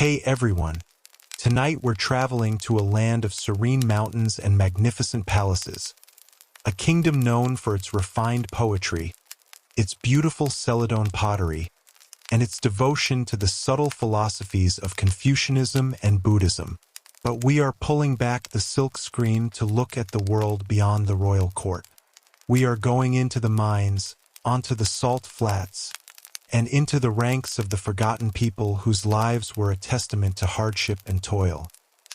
Hey everyone! Tonight we're traveling to a land of serene mountains and magnificent palaces, a kingdom known for its refined poetry, its beautiful Celadon pottery, and its devotion to the subtle philosophies of Confucianism and Buddhism. But we are pulling back the silk screen to look at the world beyond the royal court. We are going into the mines, onto the salt flats, and into the ranks of the forgotten people whose lives were a testament to hardship and toil.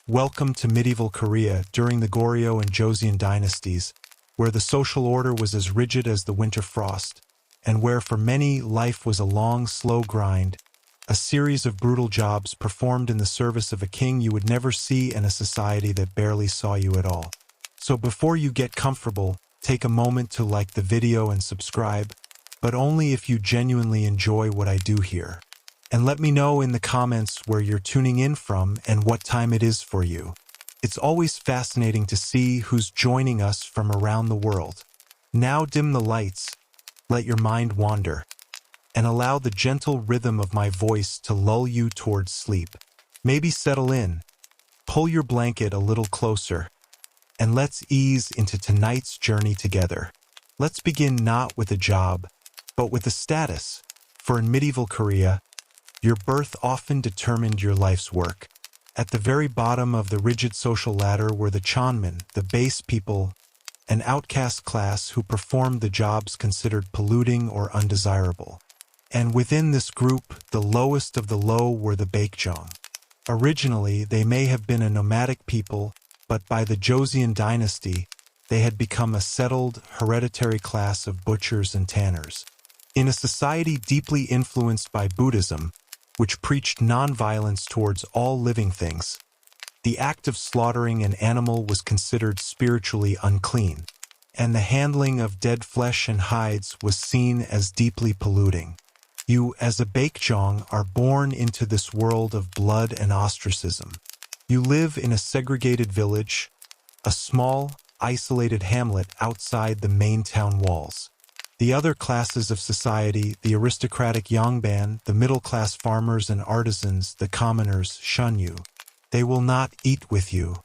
Welcome to medieval Korea during the Goryeo and Joseon dynasties, where the social order was as rigid as the winter frost, and where for many life was a long, slow grind, a series of brutal jobs performed in the service of a king you would never see in a society that barely saw you at all. So before you get comfortable, take a moment to like the video and subscribe, but only if you genuinely enjoy what I do here. And let me know in the comments where you're tuning in from and what time it is for you. It's always fascinating to see who's joining us from around the world. Now dim the lights, let your mind wander, and allow the gentle rhythm of my voice to lull you towards sleep. Maybe settle in, pull your blanket a little closer, and let's ease into tonight's journey together. Let's begin not with a job, but with a status. For in medieval Korea, your birth often determined your life's work. At the very bottom of the rigid social ladder were the chonmen, the base people, an outcast class who performed the jobs considered polluting or undesirable. And within this group, the lowest of the low were the baekjeong. Originally, they may have been a nomadic people, but by the Joseon dynasty, they had become a settled, hereditary class of butchers and tanners. In a society deeply influenced by Buddhism, which preached nonviolence towards all living things, the act of slaughtering an animal was considered spiritually unclean, and the handling of dead flesh and hides was seen as deeply polluting. You, as a baekjeong, are born into this world of blood and ostracism. You live in a segregated village, a small, isolated hamlet outside the main town walls. The other classes of society, the aristocratic yangban, the middle-class farmers and artisans, the commoners, shun you. They will not eat with you.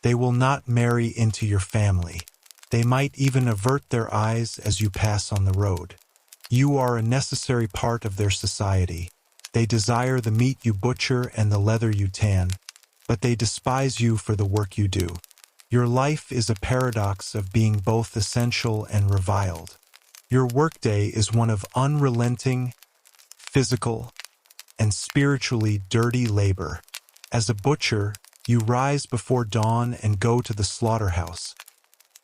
They will not marry into your family. They might even avert their eyes as you pass on the road. You are a necessary part of their society. They desire the meat you butcher and the leather you tan, but they despise you for the work you do. Your life is a paradox of being both essential and reviled. Your workday is one of unrelenting, physical, and spiritually dirty labor. As a butcher, you rise before dawn and go to the slaughterhouse,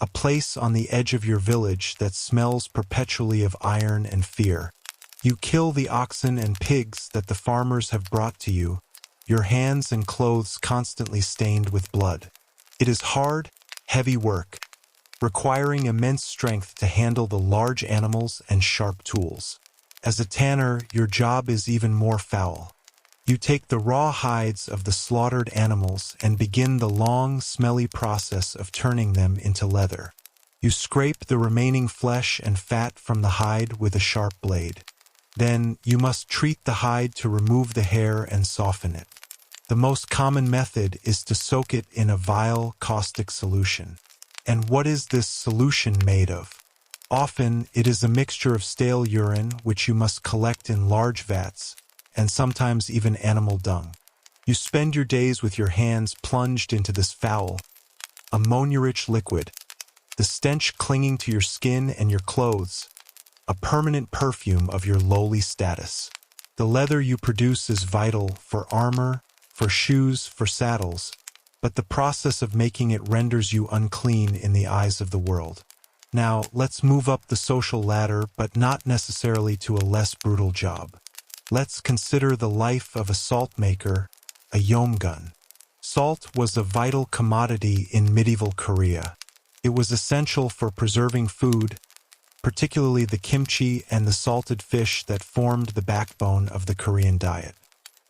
a place on the edge of your village that smells perpetually of iron and fear. You kill the oxen and pigs that the farmers have brought to you, your hands and clothes constantly stained with blood. It is hard, heavy work, requiring immense strength to handle the large animals and sharp tools. As a tanner, your job is even more foul. You take the raw hides of the slaughtered animals and begin the long, smelly process of turning them into leather. You scrape the remaining flesh and fat from the hide with a sharp blade. Then, you must treat the hide to remove the hair and soften it. The most common method is to soak it in a vile, caustic solution. And what is this solution made of? Often, it is a mixture of stale urine, which you must collect in large vats, and sometimes even animal dung. You spend your days with your hands plunged into this foul, ammonia-rich liquid, the stench clinging to your skin and your clothes, a permanent perfume of your lowly status. The leather you produce is vital for armor, for shoes, for saddles, but the process of making it renders you unclean in the eyes of the world. Now, let's move up the social ladder, but not necessarily to a less brutal job. Let's consider the life of a salt maker, a yeomgun. Salt was a vital commodity in medieval Korea. It was essential for preserving food, particularly the kimchi and the salted fish that formed the backbone of the Korean diet.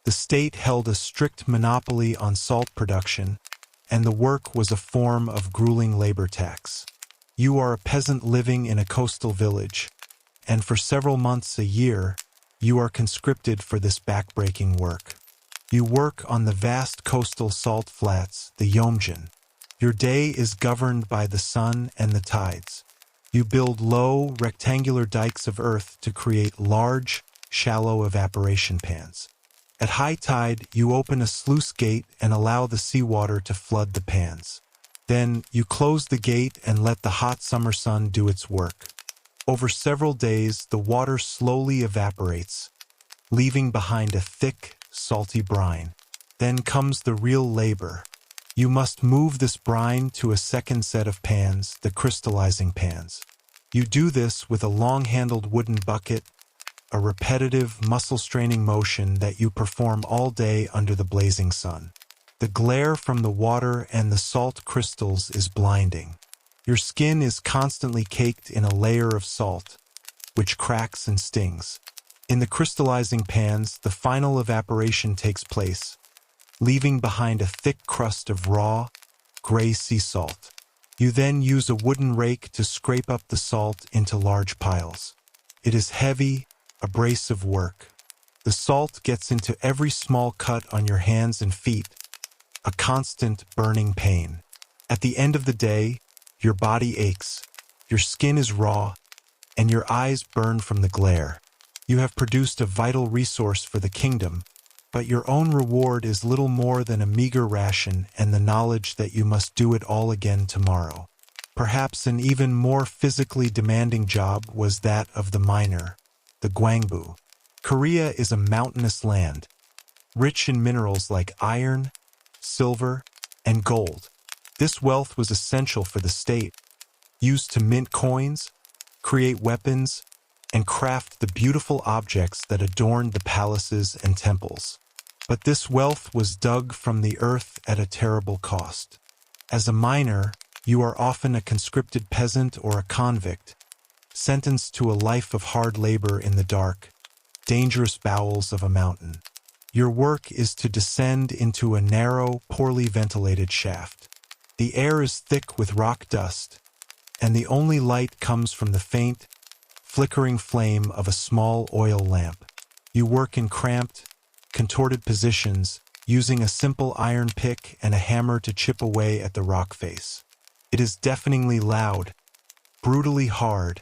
The state held a strict monopoly on salt production, and the work was a form of grueling labor tax. You are a peasant living in a coastal village, and for several months a year, you are conscripted for this backbreaking work. You work on the vast coastal salt flats, the Yomjin. Your day is governed by the sun and the tides. You build low, rectangular dikes of earth to create large, shallow evaporation pans. At high tide, you open a sluice gate and allow the seawater to flood the pans. Then, you close the gate and let the hot summer sun do its work. Over several days, the water slowly evaporates, leaving behind a thick, salty brine. Then comes the real labor. You must move this brine to a second set of pans, the crystallizing pans. You do this with a long-handled wooden bucket, a repetitive, muscle-straining motion that you perform all day under the blazing sun. The glare from the water and the salt crystals is blinding. Your skin is constantly caked in a layer of salt, which cracks and stings. In the crystallizing pans, the final evaporation takes place, leaving behind a thick crust of raw, gray sea salt. You then use a wooden rake to scrape up the salt into large piles. It is heavy, abrasive work. The salt gets into every small cut on your hands and feet, a constant burning pain. At the end of the day, your body aches, your skin is raw, and your eyes burn from the glare. You have produced a vital resource for the kingdom, but your own reward is little more than a meager ration and the knowledge that you must do it all again tomorrow. Perhaps an even more physically demanding job was that of the miner, the Gwangbu. Korea is a mountainous land, rich in minerals like iron, silver, and gold. This wealth was essential for the state, used to mint coins, create weapons, and craft the beautiful objects that adorned the palaces and temples. But this wealth was dug from the earth at a terrible cost. As a miner, you are often a conscripted peasant or a convict, sentenced to a life of hard labor in the dark, dangerous bowels of a mountain. Your work is to descend into a narrow, poorly ventilated shaft. The air is thick with rock dust, and the only light comes from the faint, flickering flame of a small oil lamp. You work in cramped, contorted positions, using a simple iron pick and a hammer to chip away at the rock face. It is deafeningly loud, brutally hard,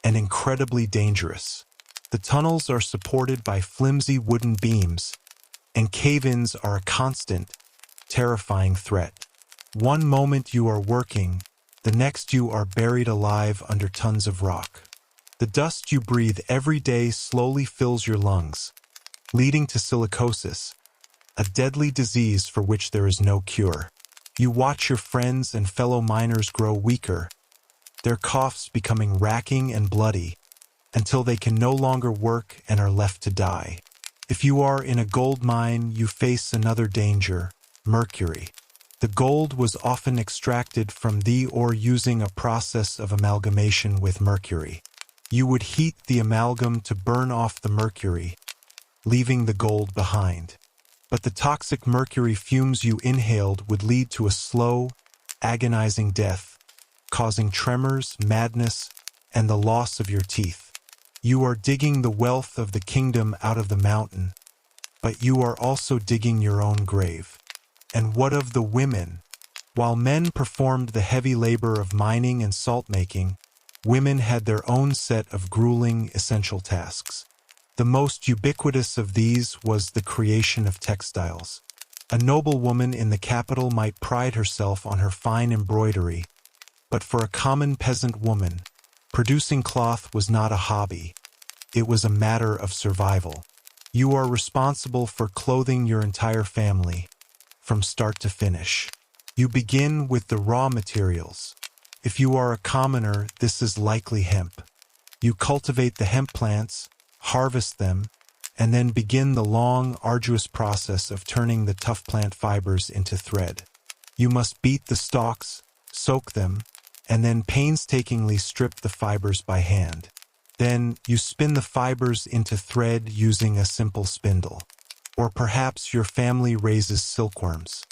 and incredibly dangerous. The tunnels are supported by flimsy wooden beams, and cave-ins are a constant, terrifying threat. One moment you are working, the next you are buried alive under tons of rock. The dust you breathe every day slowly fills your lungs, leading to silicosis, a deadly disease for which there is no cure. You watch your friends and fellow miners grow weaker, their coughs becoming racking and bloody, until they can no longer work and are left to die. If you are in a gold mine, you face another danger, mercury. The gold was often extracted from the ore using a process of amalgamation with mercury. You would heat the amalgam to burn off the mercury, leaving the gold behind. But the toxic mercury fumes you inhaled would lead to a slow, agonizing death, causing tremors, madness, and the loss of your teeth. You are digging the wealth of the kingdom out of the mountain, but you are also digging your own grave. And what of the women? While men performed the heavy labor of mining and salt-making, women had their own set of grueling, essential tasks. The most ubiquitous of these was the creation of textiles. A noblewoman in the capital might pride herself on her fine embroidery, but for a common peasant woman, producing cloth was not a hobby. It was a matter of survival. You are responsible for clothing your entire family, from start to finish. You begin with the raw materials. If you are a commoner, this is likely hemp. You cultivate the hemp plants, harvest them, and then begin the long, arduous process of turning the tough plant fibers into thread. You must beat the stalks, soak them, and then painstakingly strip the fibers by hand. Then you spin the fibers into thread using a simple spindle. Or perhaps your family raises silkworms.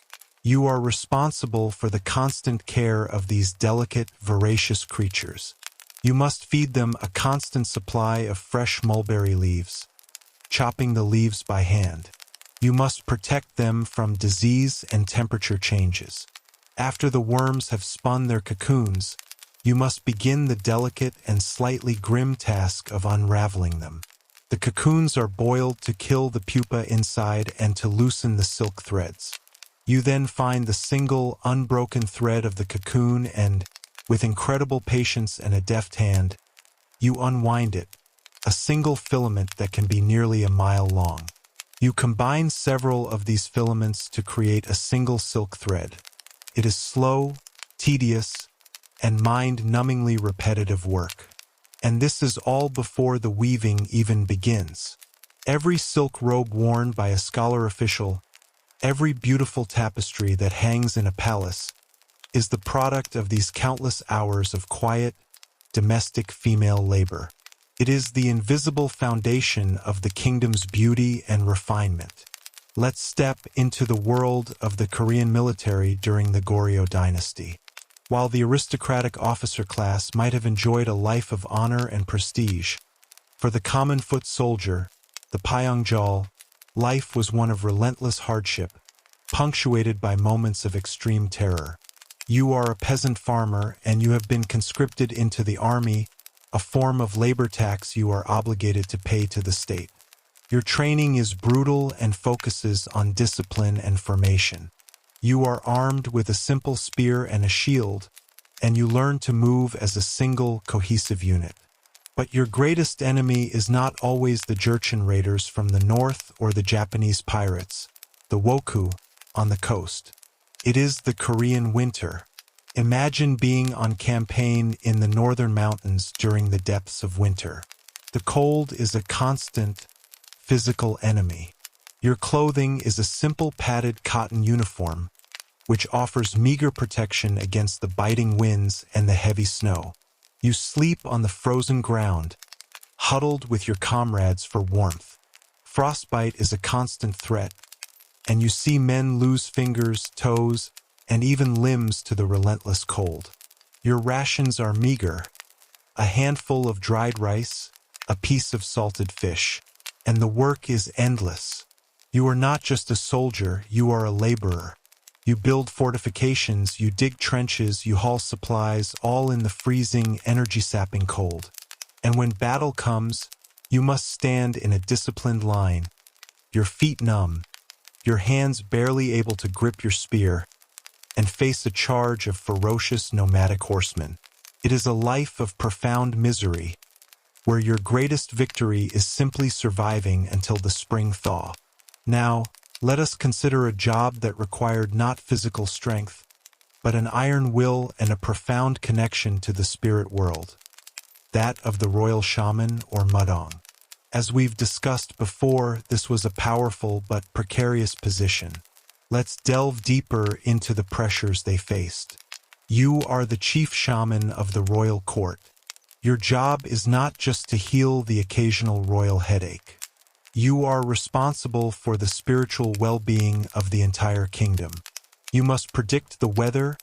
You are responsible for the constant care of these delicate, voracious creatures. You must feed them a constant supply of fresh mulberry leaves, chopping the leaves by hand. You must protect them from disease and temperature changes. After the worms have spun their cocoons, you must begin the delicate and slightly grim task of unraveling them. The cocoons are boiled to kill the pupa inside and to loosen the silk threads. You then find the single, unbroken thread of the cocoon and, with incredible patience and a deft hand, you unwind it, a single filament that can be nearly a mile long. You combine several of these filaments to create a single silk thread. It is slow, tedious, and mind-numbingly repetitive work. And this is all before the weaving even begins. Every silk robe worn by a scholar official, every beautiful tapestry that hangs in a palace, is the product of these countless hours of quiet, domestic female labor. It is the invisible foundation of the kingdom's beauty and refinement. Let's step into the world of the Korean military during the Goryeo dynasty. While the aristocratic officer class might have enjoyed a life of honor and prestige, for the common foot soldier, the Pyeongjal, life was one of relentless hardship, punctuated by moments of extreme terror. You are a peasant farmer and you have been conscripted into the army, a form of labor tax you are obligated to pay to the state. Your training is brutal and focuses on discipline and formation. You are armed with a simple spear and a shield, and you learn to move as a single, cohesive unit. But your greatest enemy is not always the Jurchen raiders from the north or the Japanese pirates, the Wokou, on the coast. It is the Korean winter. Imagine being on campaign in the northern mountains during the depths of winter. The cold is a constant, physical enemy. Your clothing is a simple padded cotton uniform, which offers meager protection against the biting winds and the heavy snow. You sleep on the frozen ground, huddled with your comrades for warmth. Frostbite is a constant threat, and you see men lose fingers, toes, and even limbs to the relentless cold. Your rations are meager, a handful of dried rice, a piece of salted fish, and the work is endless. You are not just a soldier, you are a laborer. You build fortifications, you dig trenches, you haul supplies, all in the freezing, energy-sapping cold. And when battle comes, you must stand in a disciplined line, your feet numb, your hands barely able to grip your spear, and face a charge of ferocious nomadic horsemen. It is a life of profound misery, where your greatest victory is simply surviving until the spring thaw. Now, let us consider a job that required not physical strength, but an iron will and a profound connection to the spirit world, that of the royal shaman or mudong. As we've discussed before, this was a powerful but precarious position. Let's delve deeper into the pressures they faced. You are the chief shaman of the royal court. Your job is not just to heal the occasional royal headache. You are responsible for the spiritual well-being of the entire kingdom. You must predict the weather,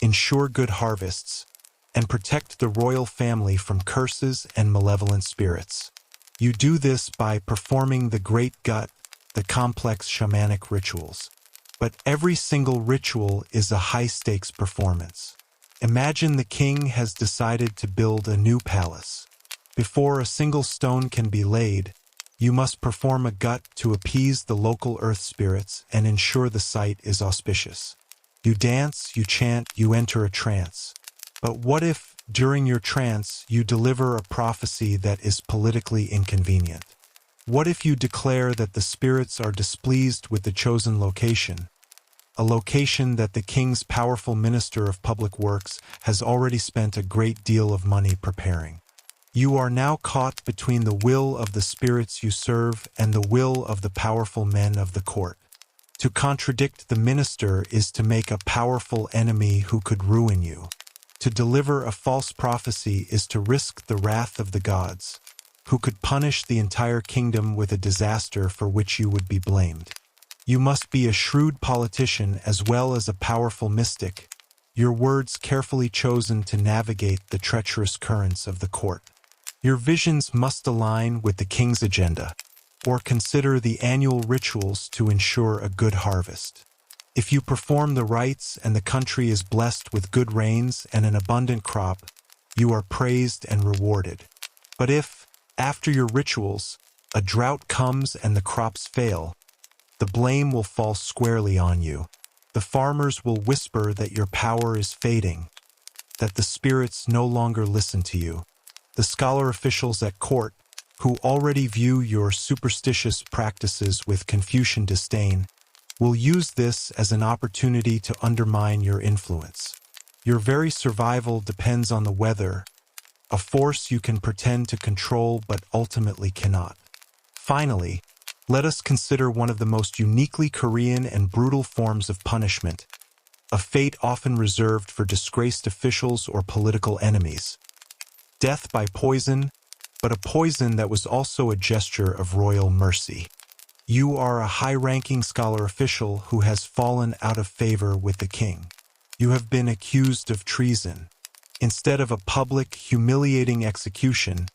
ensure good harvests, and protect the royal family from curses and malevolent spirits. You do this by performing the Great Gut, the complex shamanic rituals. But every single ritual is a high-stakes performance. Imagine the king has decided to build a new palace. Before a single stone can be laid, you must perform a gut to appease the local earth spirits and ensure the site is auspicious. You dance, you chant, you enter a trance. But what if, during your trance, you deliver a prophecy that is politically inconvenient? What if you declare that the spirits are displeased with the chosen location, a location that the king's powerful minister of public works has already spent a great deal of money preparing? You are now caught between the will of the spirits you serve and the will of the powerful men of the court. To contradict the minister is to make a powerful enemy who could ruin you. To deliver a false prophecy is to risk the wrath of the gods, who could punish the entire kingdom with a disaster for which you would be blamed. You must be a shrewd politician as well as a powerful mystic, your words carefully chosen to navigate the treacherous currents of the court. Your visions must align with the king's agenda. or consider the annual rituals to ensure a good harvest. If you perform the rites and the country is blessed with good rains and an abundant crop, you are praised and rewarded. But if, after your rituals, a drought comes and the crops fail, the blame will fall squarely on you. The farmers will whisper that your power is fading, that the spirits no longer listen to you. The scholar officials at court, who already view your superstitious practices with Confucian disdain, will use this as an opportunity to undermine your influence. Your very survival depends on the weather, a force you can pretend to control but ultimately cannot. Finally, let us consider one of the most uniquely Korean and brutal forms of punishment, a fate often reserved for disgraced officials or political enemies. Death by poison, but a poison that was also a gesture of royal mercy. You are a high-ranking scholar official who has fallen out of favor with the king. You have been accused of treason. Instead of a public, humiliating execution,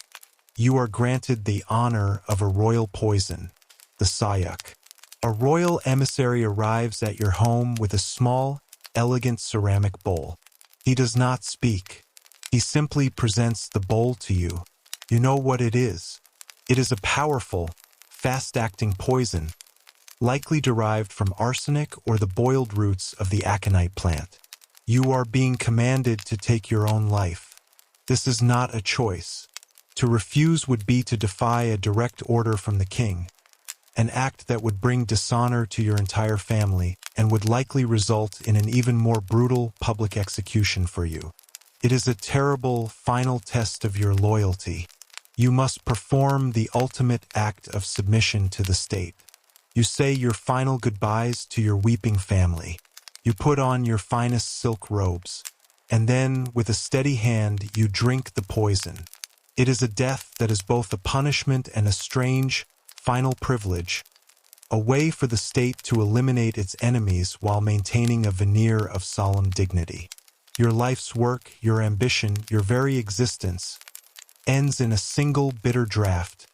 you are granted the honor of a royal poison, the sayuk. A royal emissary arrives at your home with a small, elegant ceramic bowl. He does not speak. He simply presents the bowl to you. You know what it is. It is a powerful, fast-acting poison, likely derived from arsenic or the boiled roots of the aconite plant. You are being commanded to take your own life. This is not a choice. To refuse would be to defy a direct order from the king, an act that would bring dishonor to your entire family and would likely result in an even more brutal public execution for you. It is a terrible, final test of your loyalty. You must perform the ultimate act of submission to the state. You say your final goodbyes to your weeping family. You put on your finest silk robes, and then, with a steady hand, you drink the poison. It is a death that is both a punishment and a strange, final privilege, a way for the state to eliminate its enemies while maintaining a veneer of solemn dignity. Your life's work, your ambition, your very existence ends in a single bitter draught,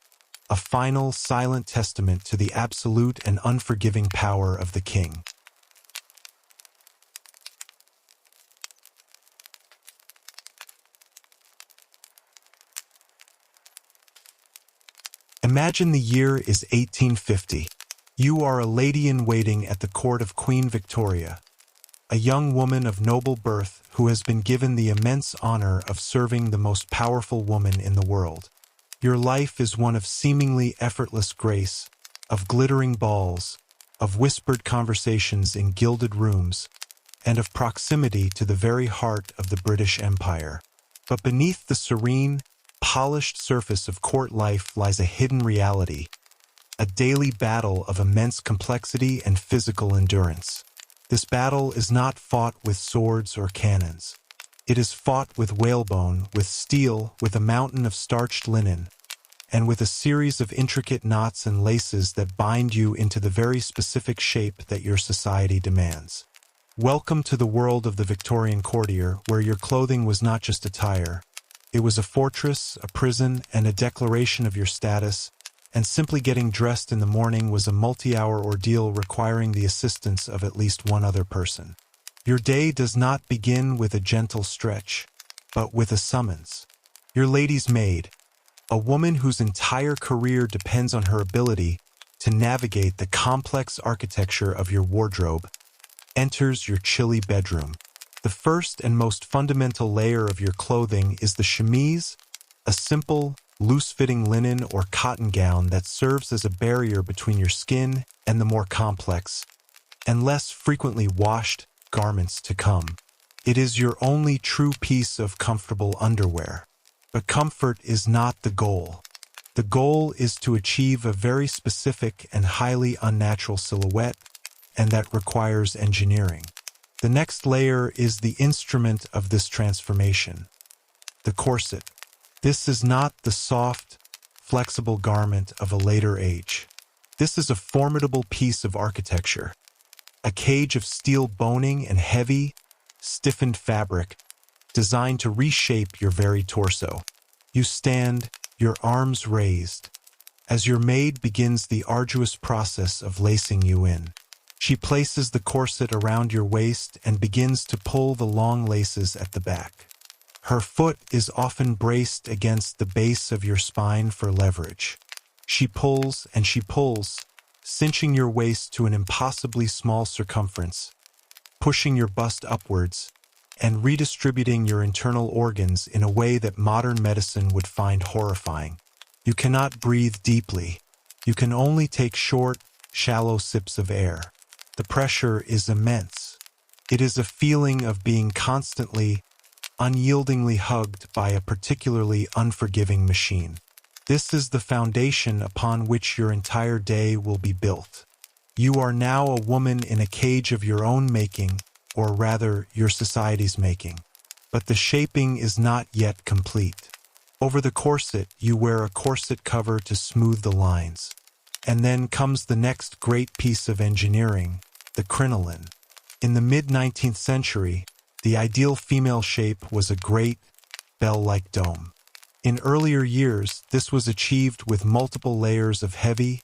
a final, silent testament to the absolute and unforgiving power of the king. Imagine the year is 1850. You are a lady-in-waiting at the court of Queen Victoria, a young woman of noble birth who has been given the immense honor of serving the most powerful woman in the world. Your life is one of seemingly effortless grace, of glittering balls, of whispered conversations in gilded rooms, and of proximity to the very heart of the British Empire. But beneath the serene, polished surface of court life lies a hidden reality, a daily battle of immense complexity and physical endurance. This battle is not fought with swords or cannons. It is fought with whalebone, with steel, with a mountain of starched linen, and with a series of intricate knots and laces that bind you into the very specific shape that your society demands. Welcome to the world of the Victorian courtier, where your clothing was not just attire. It was a fortress, a prison, and a declaration of your status, and simply getting dressed in the morning was a multi-hour ordeal requiring the assistance of at least one other person. Your day does not begin with a gentle stretch, but with a summons. Your lady's maid, a woman whose entire career depends on her ability to navigate the complex architecture of your wardrobe, enters your chilly bedroom. The first and most fundamental layer of your clothing is the chemise, a simple, loose-fitting linen or cotton gown that serves as a barrier between your skin and the more complex, and less frequently washed, garments to come. It is your only true piece of comfortable underwear. But comfort is not the goal. The goal is to achieve a very specific and highly unnatural silhouette, and that requires engineering. The next layer is the instrument of this transformation, the corset. This is not the soft, flexible garment of a later age. This is a formidable piece of architecture, a cage of steel boning and heavy, stiffened fabric designed to reshape your very torso. You stand, your arms raised, as your maid begins the arduous process of lacing you in. She places the corset around your waist and begins to pull the long laces at the back. Her foot is often braced against the base of your spine for leverage. She pulls and she pulls, cinching your waist to an impossibly small circumference, pushing your bust upwards, and redistributing your internal organs in a way that modern medicine would find horrifying. You cannot breathe deeply. You can only take short, shallow sips of air. The pressure is immense. It is a feeling of being constantly, unyieldingly hugged by a particularly unforgiving machine. This is the foundation upon which your entire day will be built. You are now a woman in a cage of your own making, or rather, your society's making. But the shaping is not yet complete. Over the corset, you wear a corset cover to smooth the lines. And then comes the next great piece of engineering, the crinoline. In the mid-19th century, the ideal female shape was a great, bell-like dome. In earlier years, this was achieved with multiple layers of heavy,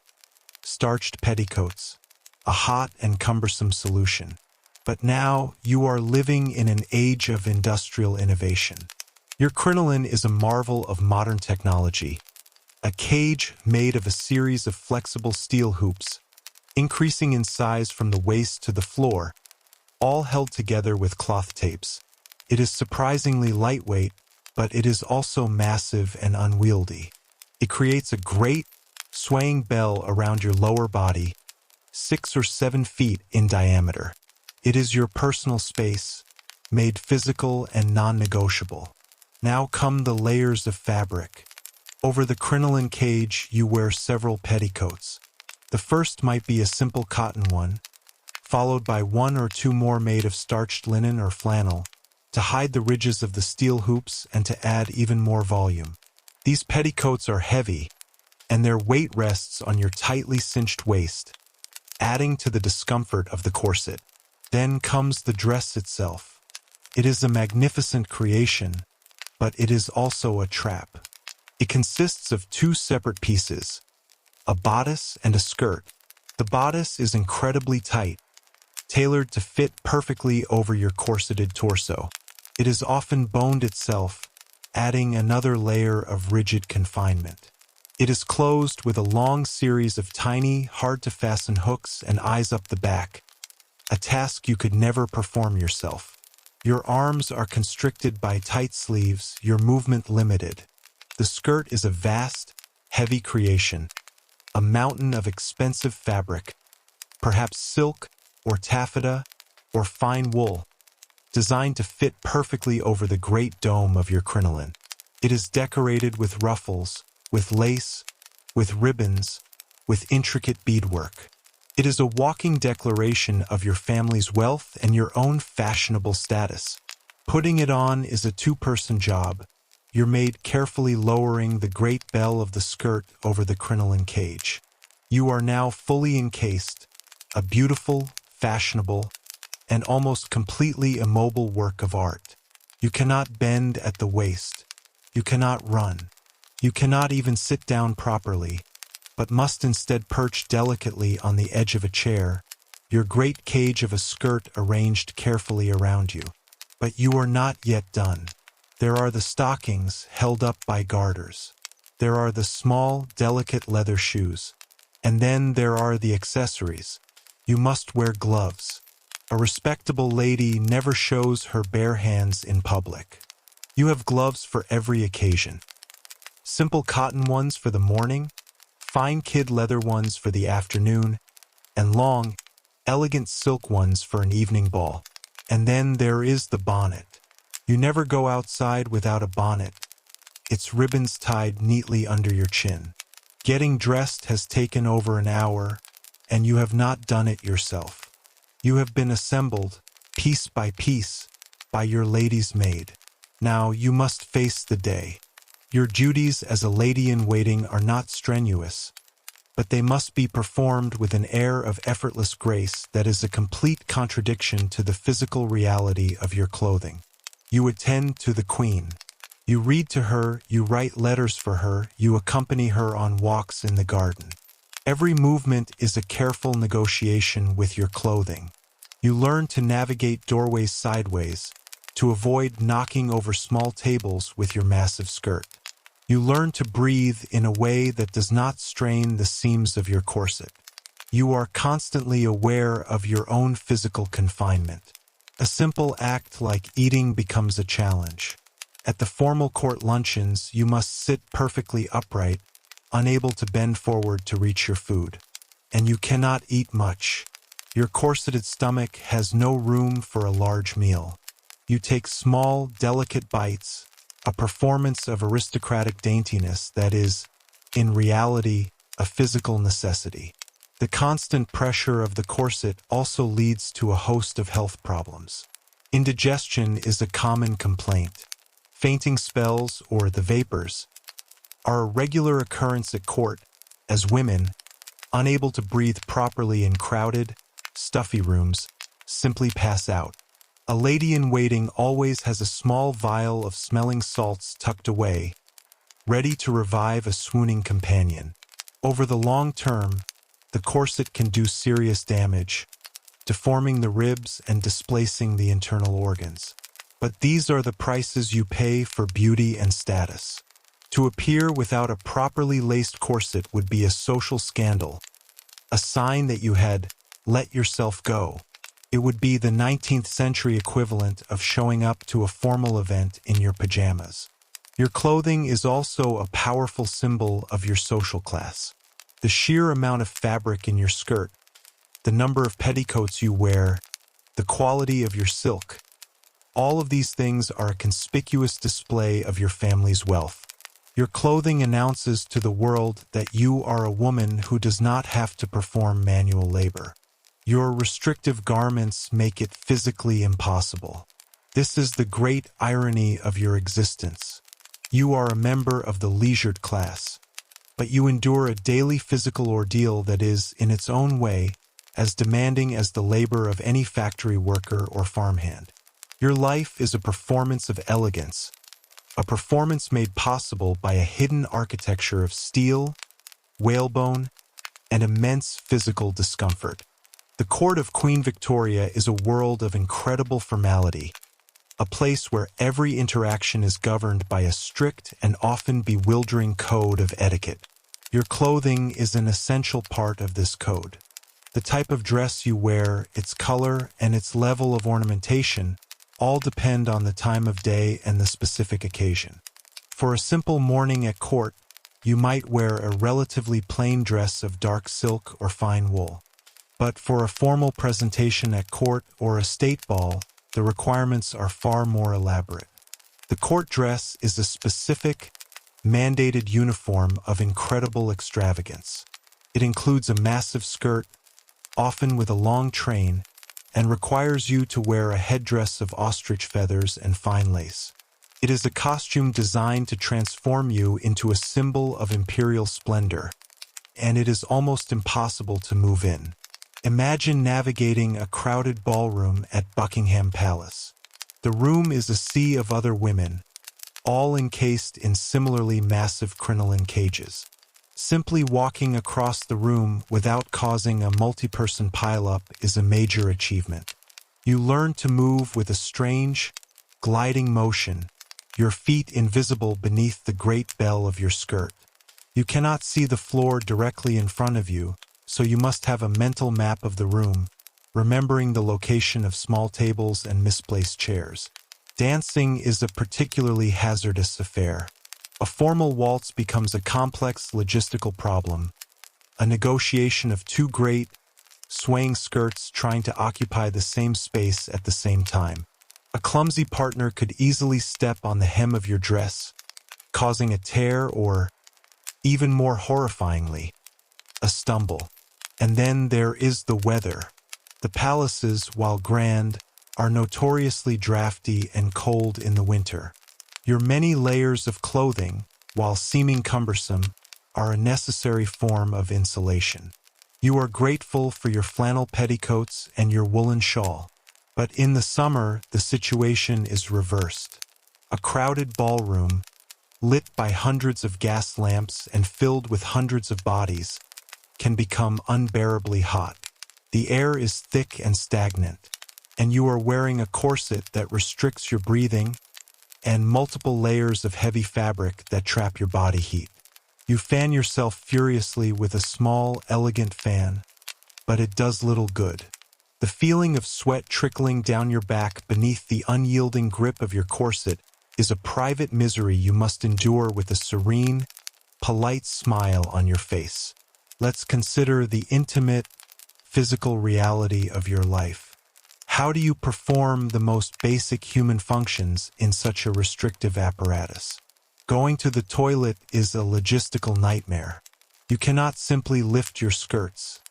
starched petticoats, a hot and cumbersome solution. But now you are living in an age of industrial innovation. Your crinoline is a marvel of modern technology, a cage made of a series of flexible steel hoops, increasing in size from the waist to the floor, all held together with cloth tapes. It is surprisingly lightweight, but it is also massive and unwieldy. It creates a great, swaying bell around your lower body, 6 or 7 feet in diameter. It is your personal space, made physical and non-negotiable. Now come the layers of fabric. Over the crinoline cage, you wear several petticoats. The first might be a simple cotton one, followed by 1 or 2 more made of starched linen or flannel, to hide the ridges of the steel hoops and to add even more volume. These petticoats are heavy, and their weight rests on your tightly cinched waist, adding to the discomfort of the corset. Then comes the dress itself. It is a magnificent creation, but it is also a trap. It consists of 2 separate pieces, a bodice and a skirt. The bodice is incredibly tight, tailored to fit perfectly over your corseted torso. It is often boned itself, adding another layer of rigid confinement. It is closed with a long series of tiny, hard-to-fasten hooks and eyes up the back, a task you could never perform yourself. Your arms are constricted by tight sleeves, your movement limited. The skirt is a vast, heavy creation, a mountain of expensive fabric, perhaps silk or taffeta or fine wool, designed to fit perfectly over the great dome of your crinoline. It is decorated with ruffles, with lace, with ribbons, with intricate beadwork. It is a walking declaration of your family's wealth and your own fashionable status. Putting it on is a 2-person job, your maid carefully lowering the great bell of the skirt over the crinoline cage. You are now fully encased, a beautiful, fashionable, and almost completely immobile work of art. You cannot bend at the waist. You cannot run. You cannot even sit down properly, but must instead perch delicately on the edge of a chair, your great cage of a skirt arranged carefully around you. But you are not yet done. There are the stockings held up by garters. There are the small, delicate leather shoes. And then there are the accessories. You must wear gloves. A respectable lady never shows her bare hands in public. You have gloves for every occasion. Simple cotton ones for the morning, fine kid leather ones for the afternoon, and long, elegant silk ones for an evening ball. And then there is the bonnet. You never go outside without a bonnet, its ribbons tied neatly under your chin. Getting dressed has taken over an hour, and you have not done it yourself. You have been assembled, piece by piece, by your lady's maid. Now you must face the day. Your duties as a lady-in-waiting are not strenuous, but they must be performed with an air of effortless grace that is a complete contradiction to the physical reality of your clothing. You attend to the queen. You read to her, you write letters for her, you accompany her on walks in the garden. Every movement is a careful negotiation with your clothing. You learn to navigate doorways sideways, to avoid knocking over small tables with your massive skirt. You learn to breathe in a way that does not strain the seams of your corset. You are constantly aware of your own physical confinement. A simple act like eating becomes a challenge. At the formal court luncheons, you must sit perfectly upright, unable to bend forward to reach your food. And you cannot eat much. Your corseted stomach has no room for a large meal. You take small, delicate bites, a performance of aristocratic daintiness that is, in reality, a physical necessity. The constant pressure of the corset also leads to a host of health problems. Indigestion is a common complaint. Fainting spells, or the vapors, are a regular occurrence at court, as women, unable to breathe properly in crowded, stuffy rooms, simply pass out. A lady-in-waiting always has a small vial of smelling salts tucked away, ready to revive a swooning companion. Over the long term, the corset can do serious damage, deforming the ribs and displacing the internal organs. But these are the prices you pay for beauty and status. To appear without a properly laced corset would be a social scandal, a sign that you had let yourself go. It would be the 19th century equivalent of showing up to a formal event in your pajamas. Your clothing is also a powerful symbol of your social class. The sheer amount of fabric in your skirt, the number of petticoats you wear, the quality of your silk, all of these things are a conspicuous display of your family's wealth. Your clothing announces to the world that you are a woman who does not have to perform manual labor. Your restrictive garments make it physically impossible. This is the great irony of your existence. You are a member of the leisured class, but you endure a daily physical ordeal that is, in its own way, as demanding as the labor of any factory worker or farmhand. Your life is a performance of elegance, a performance made possible by a hidden architecture of steel, whalebone, and immense physical discomfort. The court of Queen Victoria is a world of incredible formality, a place where every interaction is governed by a strict and often bewildering code of etiquette. Your clothing is an essential part of this code. The type of dress you wear, its color, and its level of ornamentation all depend on the time of day and the specific occasion. For a simple morning at court, you might wear a relatively plain dress of dark silk or fine wool. But for a formal presentation at court or a state ball, the requirements are far more elaborate. The court dress is a specific, mandated uniform of incredible extravagance. It includes a massive skirt, often with a long train, and requires you to wear a headdress of ostrich feathers and fine lace. It is a costume designed to transform you into a symbol of imperial splendor, and it is almost impossible to move in. Imagine navigating a crowded ballroom at Buckingham Palace. The room is a sea of other women, all encased in similarly massive crinoline cages. Simply walking across the room without causing a multi-person pileup is a major achievement. You learn to move with a strange, gliding motion, your feet invisible beneath the great bell of your skirt. You cannot see the floor directly in front of you, so you must have a mental map of the room, remembering the location of small tables and misplaced chairs. Dancing is a particularly hazardous affair. A formal waltz becomes a complex logistical problem, a negotiation of two great, swaying skirts trying to occupy the same space at the same time. A clumsy partner could easily step on the hem of your dress, causing a tear or, even more horrifyingly, a stumble. And then there is the weather. The palaces, while grand, are notoriously drafty and cold in the winter. Your many layers of clothing, while seeming cumbersome, are a necessary form of insulation. You are grateful for your flannel petticoats and your woolen shawl. But in the summer, the situation is reversed. A crowded ballroom, lit by hundreds of gas lamps and filled with hundreds of bodies, can become unbearably hot. The air is thick and stagnant, and you are wearing a corset that restricts your breathing and multiple layers of heavy fabric that trap your body heat. You fan yourself furiously with a small, elegant fan, but it does little good. The feeling of sweat trickling down your back beneath the unyielding grip of your corset is a private misery you must endure with a serene, polite smile on your face. Let's consider the intimate, physical reality of your life. How do you perform the most basic human functions in such a restrictive apparatus? Going to the toilet is a logistical nightmare. You cannot simply lift your skirts.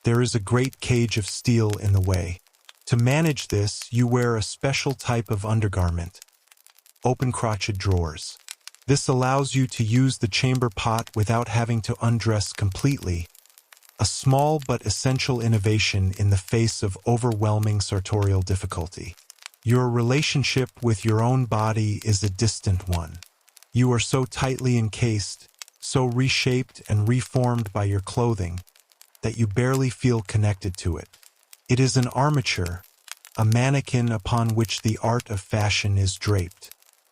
There is a great cage of steel in the way. To manage this, you wear a special type of undergarment, open-crotched drawers. This allows you to use the chamber pot without having to undress completely, a small but essential innovation in the face of overwhelming sartorial difficulty. Your relationship with your own body is a distant one. You are so tightly encased, so reshaped and reformed by your clothing, that you barely feel connected to it. It is an armature, a mannequin upon which the art of fashion is draped.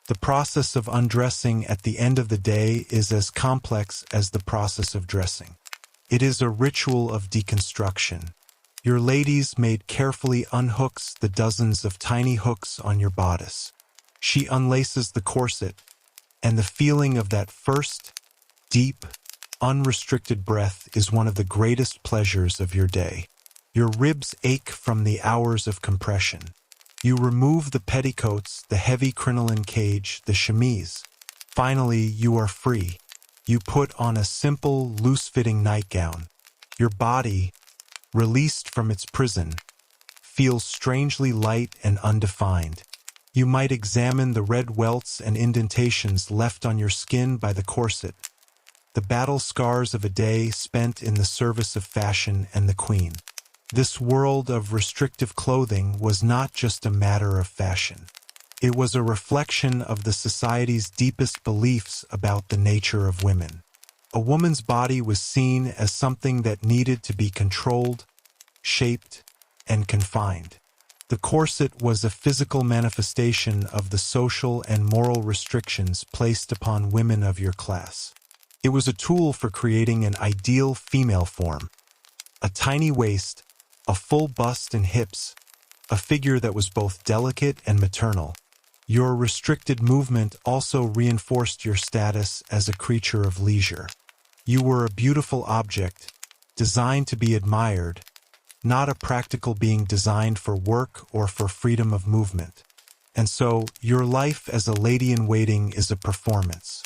The process of undressing at the end of the day is as complex as the process of dressing. It is a ritual of deconstruction. Your lady's maid carefully unhooks the dozens of tiny hooks on your bodice. She unlaces the corset, and the feeling of that first, deep, unrestricted breath is one of the greatest pleasures of your day. Your ribs ache from the hours of compression. You remove the petticoats, the heavy crinoline cage, the chemise. Finally, you are free. You put on a simple, loose-fitting nightgown. Your body, released from its prison, feels strangely light and undefined. You might examine the red welts and indentations left on your skin by the corset, the battle scars of a day spent in the service of fashion and the queen. This world of restrictive clothing was not just a matter of fashion. It was a reflection of the society's deepest beliefs about the nature of women. A woman's body was seen as something that needed to be controlled, shaped, and confined. The corset was a physical manifestation of the social and moral restrictions placed upon women of your class. It was a tool for creating an ideal female form, a tiny waist, a full bust and hips, a figure that was both delicate and maternal. Your restricted movement also reinforced your status as a creature of leisure. You were a beautiful object, designed to be admired, not a practical being designed for work or for freedom of movement. And so, your life as a lady-in-waiting is a performance.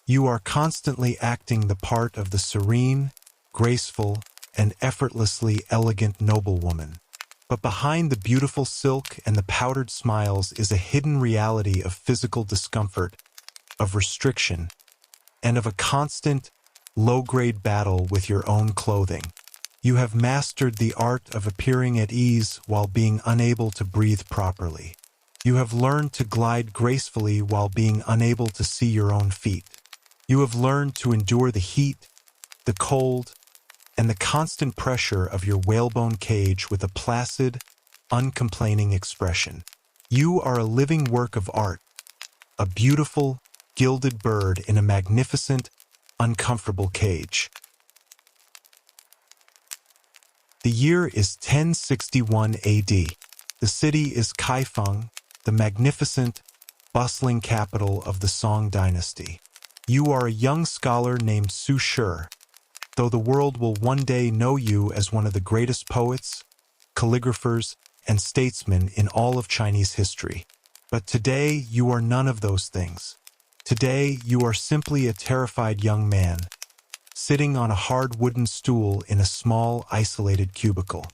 You are constantly acting the part of the serene, graceful, and effortlessly elegant noblewoman. But behind the beautiful silk and the powdered smiles is a hidden reality of physical discomfort, of restriction, and of a constant, low-grade battle with your own clothing. You have mastered the art of appearing at ease while being unable to breathe properly. You have learned to glide gracefully while being unable to see your own feet. You have learned to endure the heat, the cold, and the constant pressure of your whalebone cage with a placid, uncomplaining expression. You are a living work of art, a beautiful, gilded bird in a magnificent, uncomfortable cage. The year is 1061 AD. The city is Kaifeng, the magnificent, bustling capital of the Song dynasty. You are a young scholar named Su Shi, though the world will one day know you as one of the greatest poets, calligraphers, and statesmen in all of Chinese history. But today, you are none of those things. Today, you are simply a terrified young man, sitting on a hard wooden stool in a small, isolated cubicle.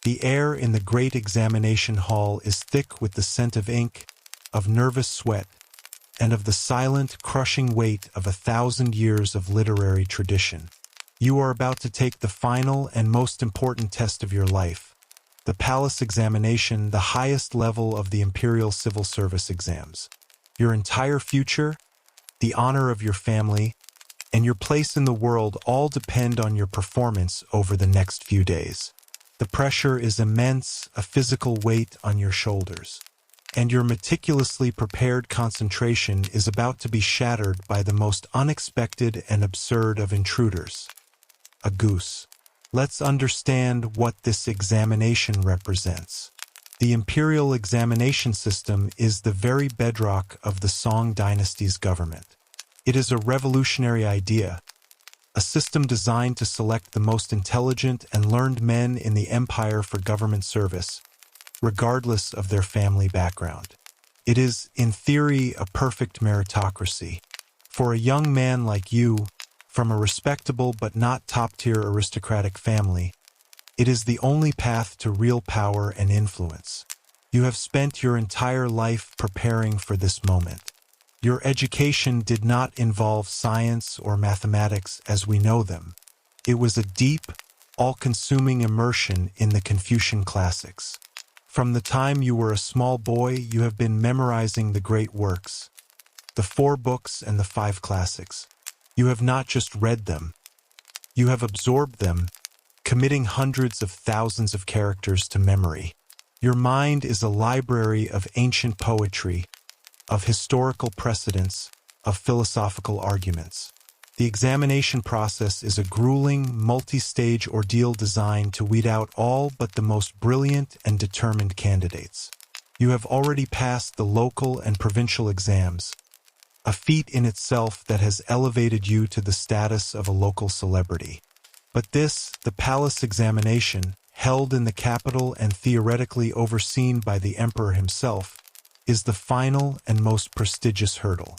The air in the great examination hall is thick with the scent of ink, of nervous sweat, and of the silent, crushing weight of 1,000 years of literary tradition. You are about to take the final and most important test of your life, the palace examination, the highest level of the imperial civil service exams. Your entire future, the honor of your family, and your place in the world all depend on your performance over the next few days. The pressure is immense, a physical weight on your shoulders, and your meticulously prepared concentration is about to be shattered by the most unexpected and absurd of intruders, a goose. Let's understand what this examination represents. The imperial examination system is the very bedrock of the Song dynasty's government. It is a revolutionary idea, a system designed to select the most intelligent and learned men in the empire for government service, regardless of their family background. It is, in theory, a perfect meritocracy. For a young man like you, from a respectable but not top-tier aristocratic family, it is the only path to real power and influence. You have spent your entire life preparing for this moment. Your education did not involve science or mathematics as we know them. It was a deep, all-consuming immersion in the Confucian classics. From the time you were a small boy, you have been memorizing the great works, the 4 books and the 5 classics. You have not just read them. You have absorbed them, committing hundreds of thousands of characters to memory. Your mind is a library of ancient poetry, of historical precedents, of philosophical arguments. The examination process is a grueling, multi-stage ordeal designed to weed out all but the most brilliant and determined candidates. You have already passed the local and provincial exams, a feat in itself that has elevated you to the status of a local celebrity. But this, the palace examination, held in the capital and theoretically overseen by the emperor himself, is the final and most prestigious hurdle.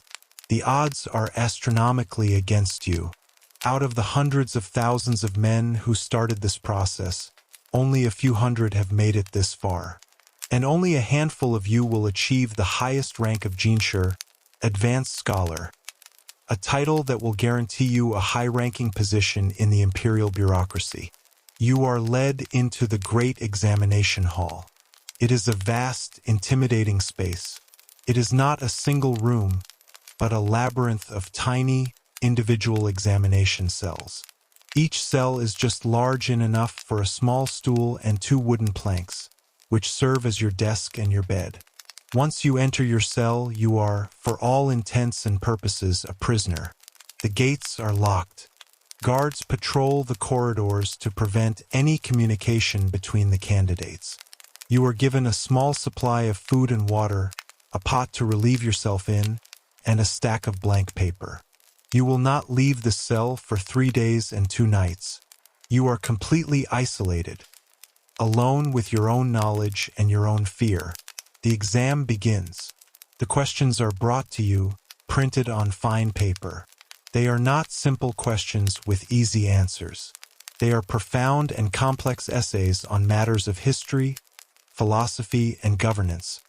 The odds are astronomically against you. Out of the hundreds of thousands of men who started this process, only a few hundred have made it this far. And only a handful of you will achieve the highest rank of Jinshi, Advanced Scholar, a title that will guarantee you a high-ranking position in the imperial bureaucracy. You are led into the great examination hall. It is a vast, intimidating space. It is not a single room, but a labyrinth of tiny, individual examination cells. Each cell is just large enough for a small stool and 2 wooden planks, which serve as your desk and your bed. Once you enter your cell, you are, for all intents and purposes, a prisoner. The gates are locked. Guards patrol the corridors to prevent any communication between the candidates. You are given a small supply of food and water, a pot to relieve yourself in, and a stack of blank paper. You will not leave the cell for 3 days and 2 nights. You are completely isolated, alone with your own knowledge and your own fear. The exam begins. The questions are brought to you, printed on fine paper. They are not simple questions with easy answers. They are profound and complex essays on matters of history, philosophy, and governance,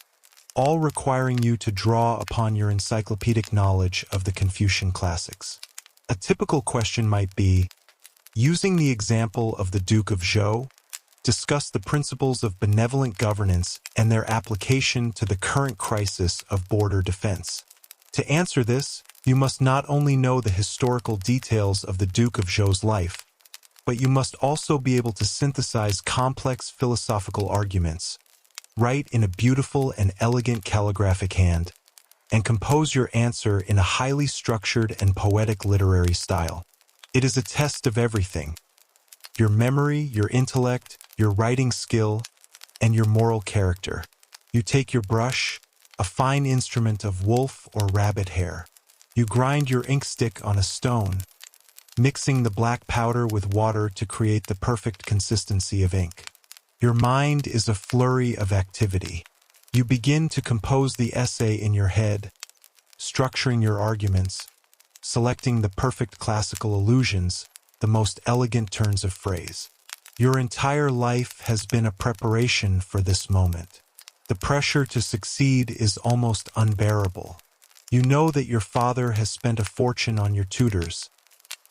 all requiring you to draw upon your encyclopedic knowledge of the Confucian classics. A typical question might be, using the example of the Duke of Zhou, discuss the principles of benevolent governance and their application to the current crisis of border defense. To answer this, you must not only know the historical details of the Duke of Zhou's life, but you must also be able to synthesize complex philosophical arguments, write in a beautiful and elegant calligraphic hand, and compose your answer in a highly structured and poetic literary style. It is a test of everything: your memory, your intellect, your writing skill, and your moral character. You take your brush, a fine instrument of wolf or rabbit hair. You grind your ink stick on a stone, mixing the black powder with water to create the perfect consistency of ink. Your mind is a flurry of activity. You begin to compose the essay in your head, structuring your arguments, selecting the perfect classical allusions, the most elegant turns of phrase. Your entire life has been a preparation for this moment. The pressure to succeed is almost unbearable. You know that your father has spent a fortune on your tutors,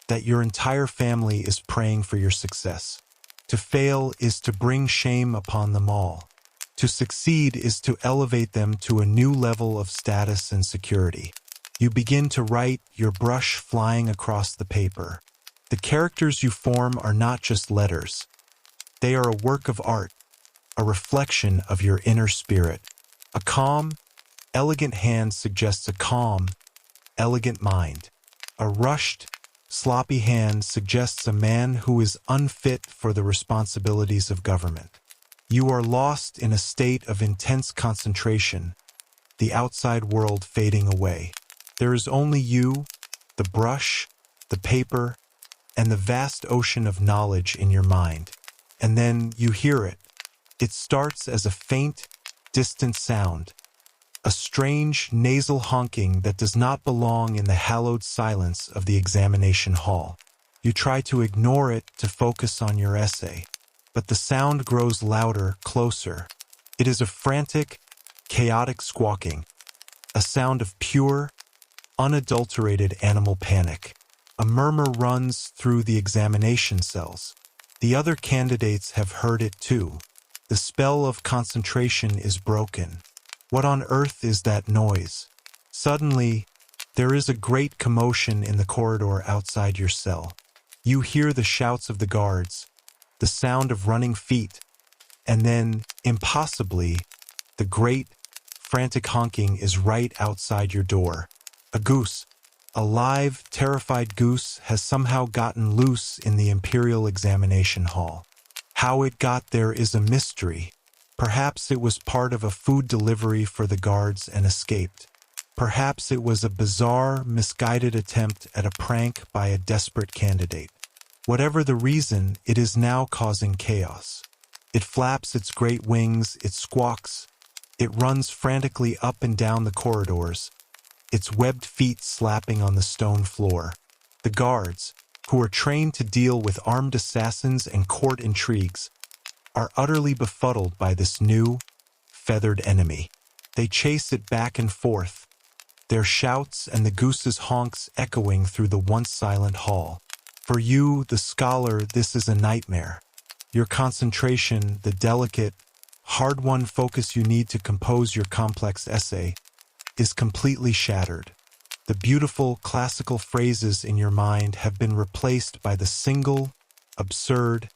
that your entire family is praying for your success. To fail is to bring shame upon them all. To succeed is to elevate them to a new level of status and security. You begin to write, your brush flying across the paper. The characters you form are not just letters. They are a work of art, a reflection of your inner spirit. A calm, elegant hand suggests a calm, elegant mind. A rushed, sloppy hand suggests a man who is unfit for the responsibilities of government. You are lost in a state of intense concentration, the outside world fading away. There is only you, the brush, the paper, and the vast ocean of knowledge in your mind. And then you hear it. It starts as a faint, distant sound, a strange, nasal honking that does not belong in the hallowed silence of the examination hall. You try to ignore it to focus on your essay, but the sound grows louder, closer. It is a frantic, chaotic squawking, a sound of pure, unadulterated animal panic. A murmur runs through the examination cells. The other candidates have heard it too. The spell of concentration is broken. What on earth is that noise? Suddenly, there is a great commotion in the corridor outside your cell. You hear the shouts of the guards, the sound of running feet, and then, impossibly, the great, frantic honking is right outside your door. A goose, a live, terrified goose, has somehow gotten loose in the imperial examination hall. How it got there is a mystery. Perhaps it was part of a food delivery for the guards and escaped. Perhaps it was a bizarre, misguided attempt at a prank by a desperate candidate. Whatever the reason, it is now causing chaos. It flaps its great wings, it squawks, it runs frantically up and down the corridors, its webbed feet slapping on the stone floor. The guards, who are trained to deal with armed assassins and court intrigues, are utterly befuddled by this new, feathered enemy. They chase it back and forth, their shouts and the goose's honks echoing through the once silent hall. For you, the scholar, this is a nightmare. Your concentration, the delicate, hard-won focus you need to compose your complex essay, is completely shattered. The beautiful, classical phrases in your mind have been replaced by the single, absurd,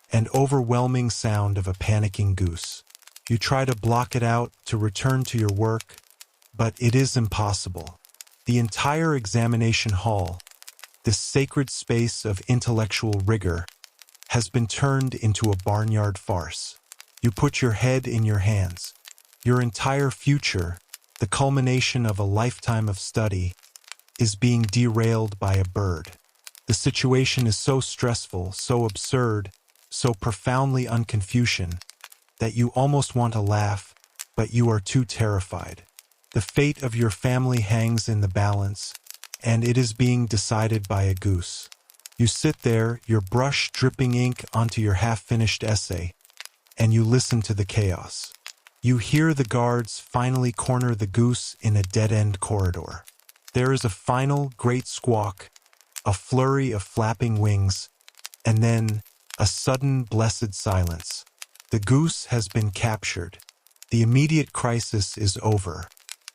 and overwhelming sound of a panicking goose. You try to block it out, to return to your work, but it is impossible. The entire examination hall, this sacred space of intellectual rigor, has been turned into a barnyard farce. You put your head in your hands. Your entire future, the culmination of a lifetime of study, is being derailed by a bird. The situation is so stressful, so absurd, so profoundly un-Confucian, that you almost want to laugh, but you are too terrified. The fate of your family hangs in the balance, and it is being decided by a goose. You sit there, your brush dripping ink onto your half-finished essay, and you listen to the chaos. You hear the guards finally corner the goose in a dead-end corridor. There is a final great squawk, a flurry of flapping wings, and then a sudden blessed silence. The goose has been captured. The immediate crisis is over,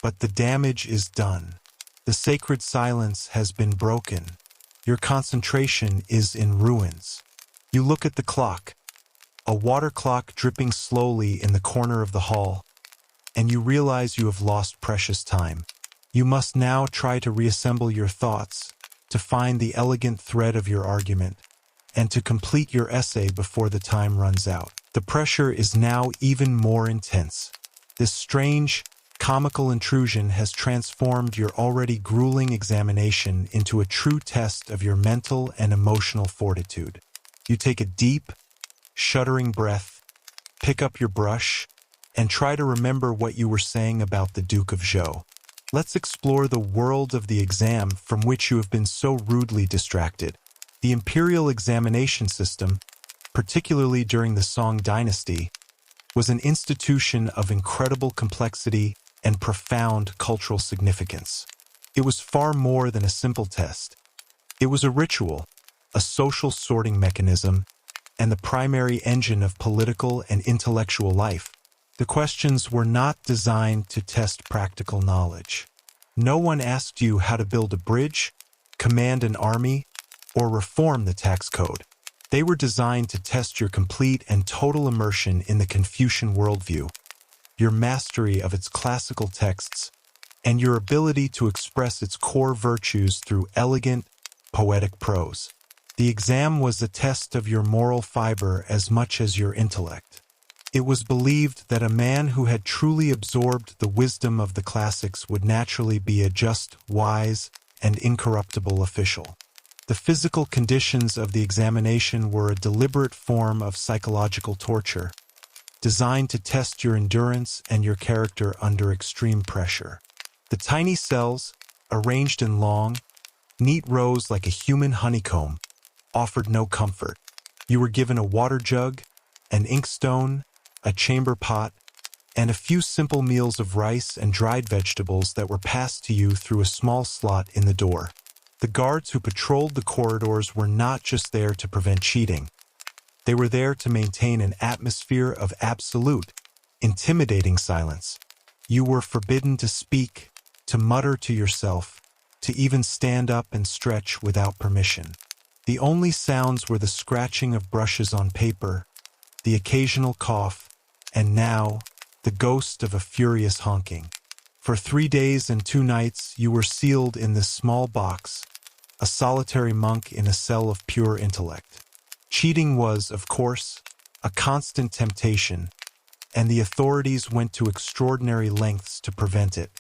but the damage is done. The sacred silence has been broken. Your concentration is in ruins. You look at the clock, a water clock dripping slowly in the corner of the hall, and you realize you have lost precious time. You must now try to reassemble your thoughts, to find the elegant thread of your argument, and to complete your essay before the time runs out. The pressure is now even more intense. This strange, comical intrusion has transformed your already grueling examination into a true test of your mental and emotional fortitude. You take a deep, shuddering breath, pick up your brush, and try to remember what you were saying about the Duke of Zhou. Let's explore the world of the exam from which you have been so rudely distracted. The imperial examination system, particularly during the Song dynasty, was an institution of incredible complexity and profound cultural significance. It was far more than a simple test. It was a ritual, a social sorting mechanism, and the primary engine of political and intellectual life. The questions were not designed to test practical knowledge. No one asked you how to build a bridge, command an army, or reform the tax code. They were designed to test your complete and total immersion in the Confucian worldview, your mastery of its classical texts, and your ability to express its core virtues through elegant, poetic prose. The exam was a test of your moral fiber as much as your intellect. It was believed that a man who had truly absorbed the wisdom of the classics would naturally be a just, wise, and incorruptible official. The physical conditions of the examination were a deliberate form of psychological torture, designed to test your endurance and your character under extreme pressure. The tiny cells, arranged in long, neat rows like a human honeycomb, offered no comfort. You were given a water jug, an inkstone, a chamber pot, and a few simple meals of rice and dried vegetables that were passed to you through a small slot in the door. The guards who patrolled the corridors were not just there to prevent cheating. They were there to maintain an atmosphere of absolute, intimidating silence. You were forbidden to speak, to mutter to yourself, to even stand up and stretch without permission. The only sounds were the scratching of brushes on paper, the occasional cough, and now, the ghost of a furious honking. For 3 days and 2 nights, you were sealed in this small box, a solitary monk in a cell of pure intellect. Cheating was, of course, a constant temptation, and the authorities went to extraordinary lengths to prevent it.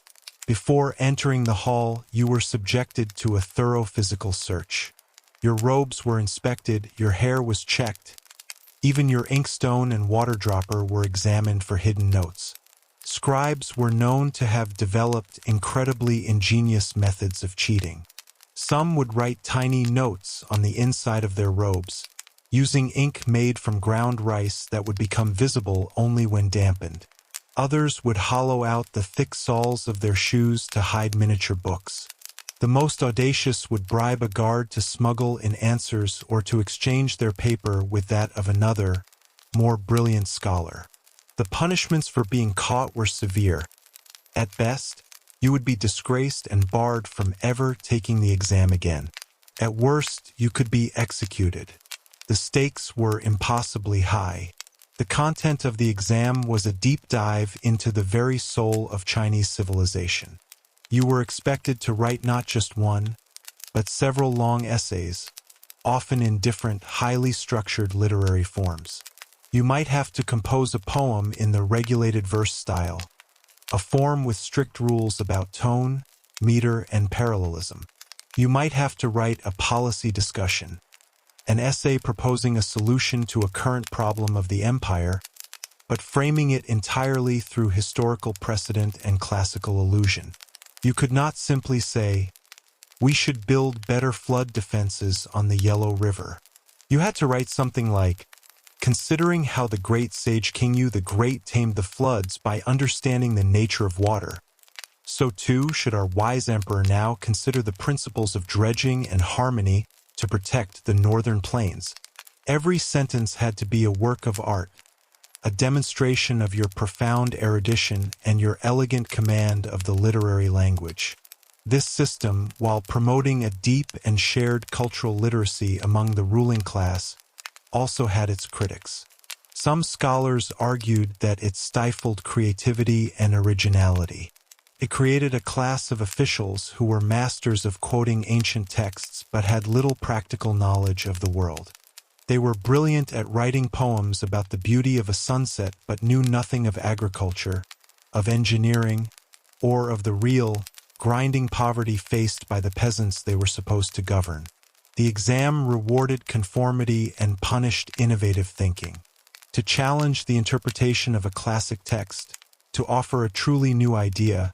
Before entering the hall, you were subjected to a thorough physical search. Your robes were inspected, your hair was checked. Even your inkstone and water dropper were examined for hidden notes. Scribes were known to have developed incredibly ingenious methods of cheating. Some would write tiny notes on the inside of their robes, using ink made from ground rice that would become visible only when dampened. Others would hollow out the thick soles of their shoes to hide miniature books. The most audacious would bribe a guard to smuggle in answers or to exchange their paper with that of another, more brilliant scholar. The punishments for being caught were severe. At best, you would be disgraced and barred from ever taking the exam again. At worst, you could be executed. The stakes were impossibly high. The content of the exam was a deep dive into the very soul of Chinese civilization. You were expected to write not just one, but several long essays, often in different, highly structured literary forms. You might have to compose a poem in the regulated verse style, a form with strict rules about tone, meter, and parallelism. You might have to write a policy discussion, an essay proposing a solution to a current problem of the empire, but framing it entirely through historical precedent and classical allusion. You could not simply say, "We should build better flood defenses on the Yellow River." You had to write something like, "Considering how the great sage King Yu the Great tamed the floods by understanding the nature of water, so too should our wise emperor now consider the principles of dredging and harmony to protect the northern plains." Every sentence had to be a work of art, a demonstration of your profound erudition and your elegant command of the literary language. This system, while promoting a deep and shared cultural literacy among the ruling class, also had its critics. Some scholars argued that it stifled creativity and originality. It created a class of officials who were masters of quoting ancient texts but had little practical knowledge of the world. They were brilliant at writing poems about the beauty of a sunset but knew nothing of agriculture, of engineering, or of the real, grinding poverty faced by the peasants they were supposed to govern. The exam rewarded conformity and punished innovative thinking. To challenge the interpretation of a classic text, to offer a truly new idea,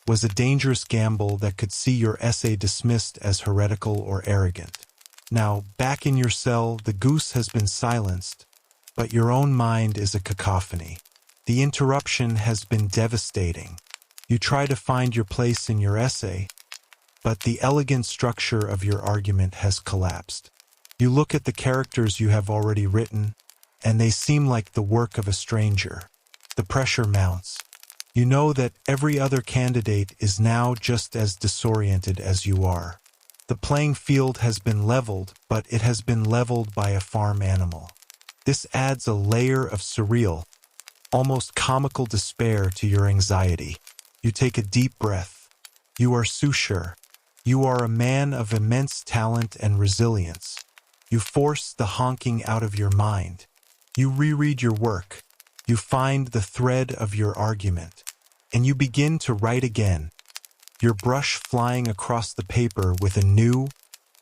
was a dangerous gamble that could see your essay dismissed as heretical or arrogant. Now, back in your cell, the goose has been silenced, but your own mind is a cacophony. The interruption has been devastating. You try to find your place in your essay, but the elegant structure of your argument has collapsed. You look at the characters you have already written, and they seem like the work of a stranger. The pressure mounts. You know that every other candidate is now just as disoriented as you are. The playing field has been leveled, but it has been leveled by a farm animal. This adds a layer of surreal, almost comical despair to your anxiety. You take a deep breath. You are sure. You are a man of immense talent and resilience. You force the honking out of your mind. You reread your work. You find the thread of your argument. And you begin to write again, your brush flying across the paper with a new,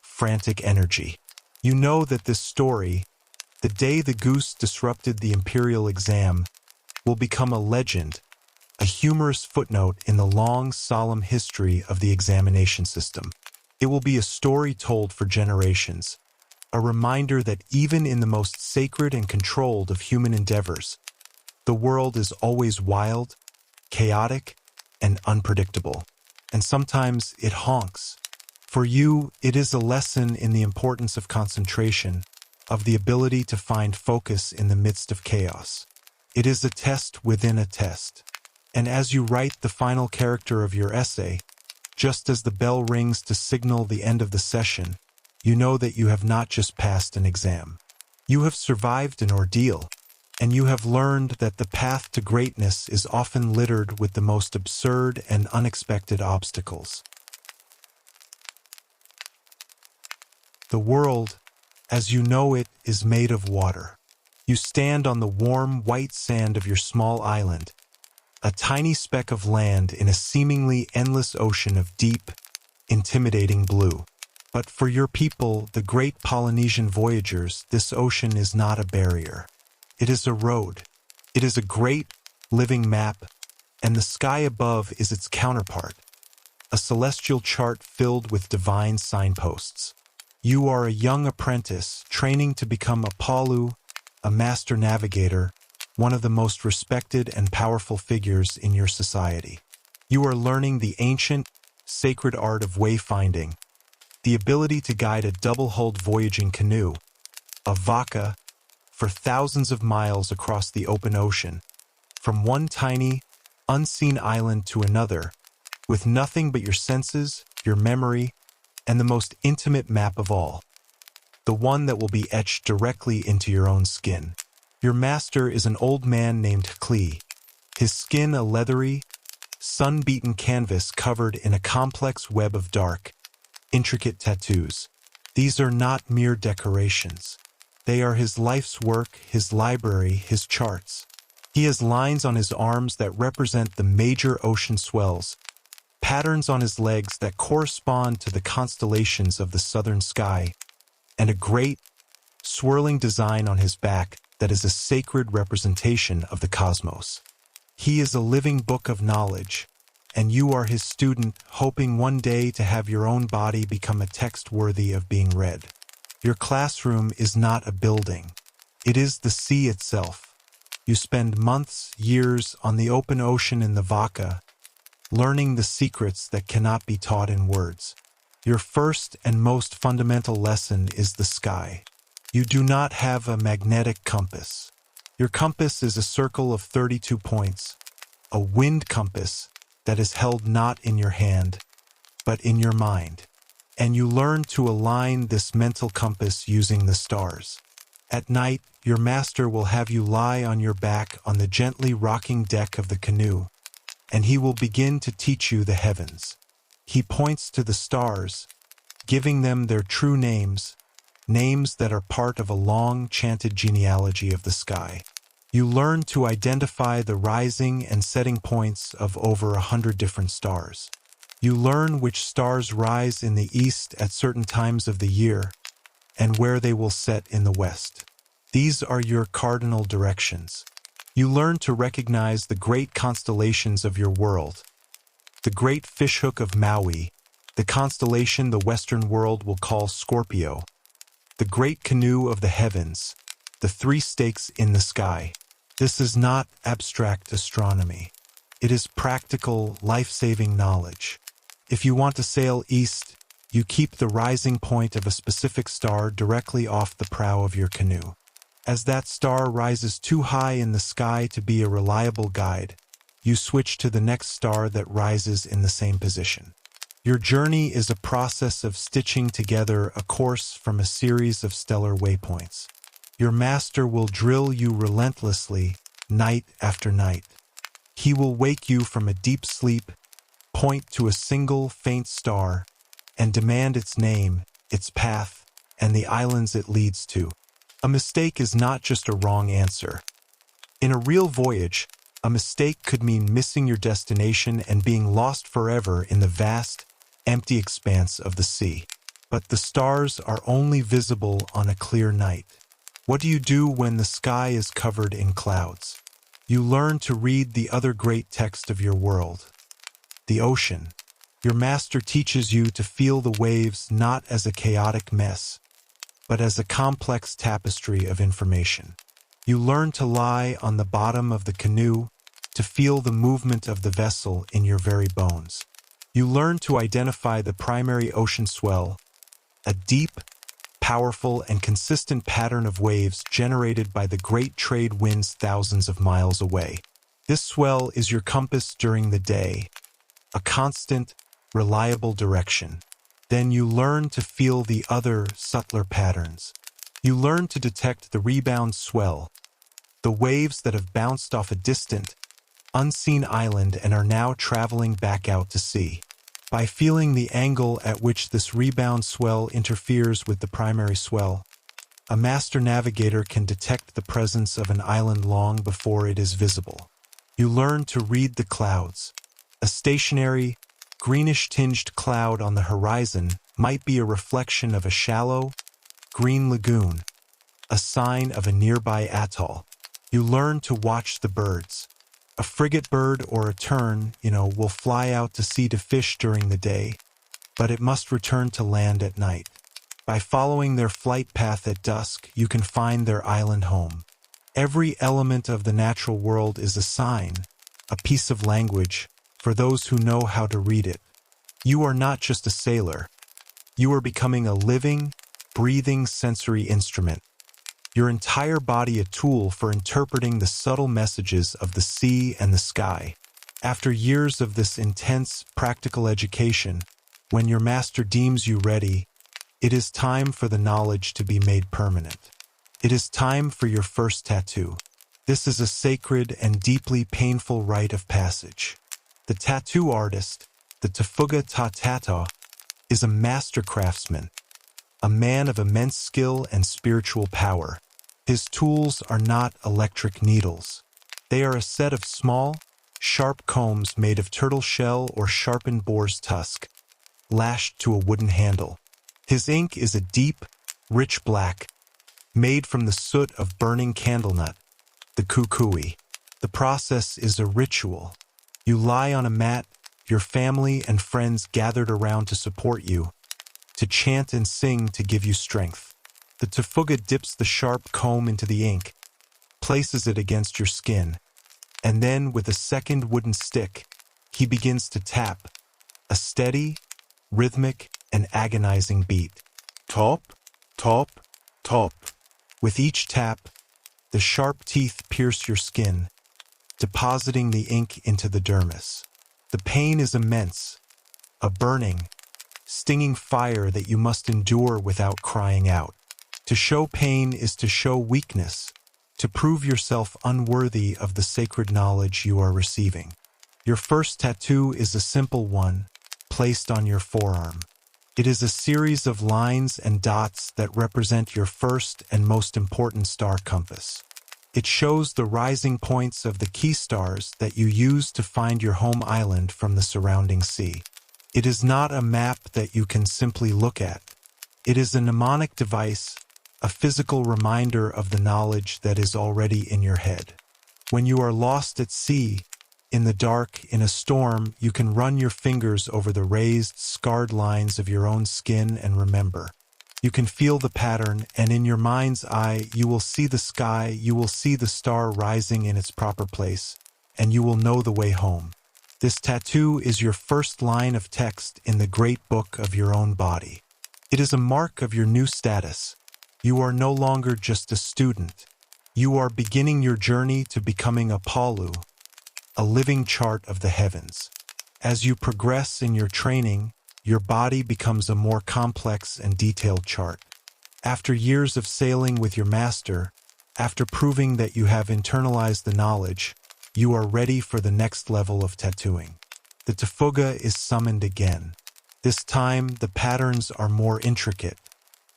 frantic energy. You know that this story, the day the goose disrupted the imperial exam, will become a legend, a humorous footnote in the long, solemn history of the examination system. It will be a story told for generations, a reminder that even in the most sacred and controlled of human endeavors, the world is always wild, chaotic, and unpredictable. And sometimes it honks. For you, it is a lesson in the importance of concentration, of the ability to find focus in the midst of chaos. It is a test within a test. And as you write the final character of your essay, just as the bell rings to signal the end of the session, you know that you have not just passed an exam. You have survived an ordeal, and you have learned that the path to greatness is often littered with the most absurd and unexpected obstacles. The world, as you know it, is made of water. You stand on the warm, white sand of your small island, a tiny speck of land in a seemingly endless ocean of deep, intimidating blue. But for your people, the great Polynesian voyagers, this ocean is not a barrier. It is a road. It is a great, living map, and the sky above is its counterpart, a celestial chart filled with divine signposts. You are a young apprentice training to become a Palu, a master navigator, one of the most respected and powerful figures in your society. You are learning the ancient, sacred art of wayfinding, the ability to guide a double-hulled voyaging canoe, a vaca, for thousands of miles across the open ocean, from one tiny, unseen island to another, with nothing but your senses, your memory, and the most intimate map of all, the one that will be etched directly into your own skin. Your master is an old man named Klee, his skin a leathery, sun-beaten canvas covered in a complex web of dark, intricate tattoos. These are not mere decorations. They are his life's work, his library, his charts. He has lines on his arms that represent the major ocean swells, patterns on his legs that correspond to the constellations of the southern sky, and a great, swirling design on his back that is a sacred representation of the cosmos. He is a living book of knowledge, and you are his student, hoping one day to have your own body become a text worthy of being read. Your classroom is not a building. It is the sea itself. You spend months, years on the open ocean in the vaca, learning the secrets that cannot be taught in words. Your first and most fundamental lesson is the sky. You do not have a magnetic compass. Your compass is a circle of 32 points, a wind compass that is held not in your hand, but in your mind. And you learn to align this mental compass using the stars. At night, your master will have you lie on your back on the gently rocking deck of the canoe, and he will begin to teach you the heavens. He points to the stars, giving them their true names, names that are part of a long chanted genealogy of the sky. You learn to identify the rising and setting points of over 100 different stars. You learn which stars rise in the east at certain times of the year and where they will set in the west. These are your cardinal directions. You learn to recognize the great constellations of your world, the great fishhook of Maui, the constellation the Western world will call Scorpio, the great canoe of the heavens, the three stakes in the sky. This is not abstract astronomy. It is practical, life-saving knowledge. If you want to sail east, you keep the rising point of a specific star directly off the prow of your canoe. As that star rises too high in the sky to be a reliable guide, you switch to the next star that rises in the same position. Your journey is a process of stitching together a course from a series of stellar waypoints. Your master will drill you relentlessly, night after night. He will wake you from a deep sleep, point to a single faint star, and demand its name, its path, and the islands it leads to. A mistake is not just a wrong answer. In a real voyage, a mistake could mean missing your destination and being lost forever in the vast, empty expanse of the sea. But the stars are only visible on a clear night. What do you do when the sky is covered in clouds? You learn to read the other great text of your world, the ocean. Your master teaches you to feel the waves not as a chaotic mess, but as a complex tapestry of information. You learn to lie on the bottom of the canoe, to feel the movement of the vessel in your very bones. You learn to identify the primary ocean swell, a deep, powerful, and consistent pattern of waves generated by the great trade winds thousands of miles away. This swell is your compass during the day, a constant, reliable direction. Then you learn to feel the other, subtler patterns. You learn to detect the rebound swell, the waves that have bounced off a distant, unseen island and are now traveling back out to sea. By feeling the angle at which this rebound swell interferes with the primary swell, a master navigator can detect the presence of an island long before it is visible. You learn to read the clouds. A stationary, greenish-tinged cloud on the horizon might be a reflection of a shallow, green lagoon, a sign of a nearby atoll. You learn to watch the birds. A frigate bird or a tern, will fly out to sea to fish during the day, but it must return to land at night. By following their flight path at dusk, you can find their island home. Every element of the natural world is a sign, a piece of language, for those who know how to read it. You are not just a sailor. You are becoming a living, breathing sensory instrument. Your entire body a tool for interpreting the subtle messages of the sea and the sky. After years of this intense, practical education, when your master deems you ready, it is time for the knowledge to be made permanent. It is time for your first tattoo. This is a sacred and deeply painful rite of passage. The tattoo artist, the Tafuga Tatata, is a master craftsman, a man of immense skill and spiritual power. His tools are not electric needles. They are a set of small, sharp combs made of turtle shell or sharpened boar's tusk, lashed to a wooden handle. His ink is a deep, rich black, made from the soot of burning candlenut, the kukui. The process is a ritual. You lie on a mat, your family and friends gathered around to support you, to chant and sing to give you strength. The Tafuga dips the sharp comb into the ink, places it against your skin, and then with a second wooden stick, he begins to tap, a steady, rhythmic, and agonizing beat. Top, top, top. With each tap, the sharp teeth pierce your skin, depositing the ink into the dermis. The pain is immense, a burning, stinging fire that you must endure without crying out. To show pain is to show weakness, to prove yourself unworthy of the sacred knowledge you are receiving. Your first tattoo is a simple one, placed on your forearm. It is a series of lines and dots that represent your first and most important star compass. It shows the rising points of the key stars that you use to find your home island from the surrounding sea. It is not a map that you can simply look at. It is a mnemonic device, a physical reminder of the knowledge that is already in your head. When you are lost at sea, in the dark, in a storm, you can run your fingers over the raised, scarred lines of your own skin and remember. You can feel the pattern, and in your mind's eye, you will see the sky, you will see the star rising in its proper place, and you will know the way home. This tattoo is your first line of text in the great book of your own body. It is a mark of your new status. You are no longer just a student. You are beginning your journey to becoming a Palu, a living chart of the heavens. As you progress in your training, your body becomes a more complex and detailed chart. After years of sailing with your master, after proving that you have internalized the knowledge, you are ready for the next level of tattooing. The tafuga is summoned again. This time, the patterns are more intricate.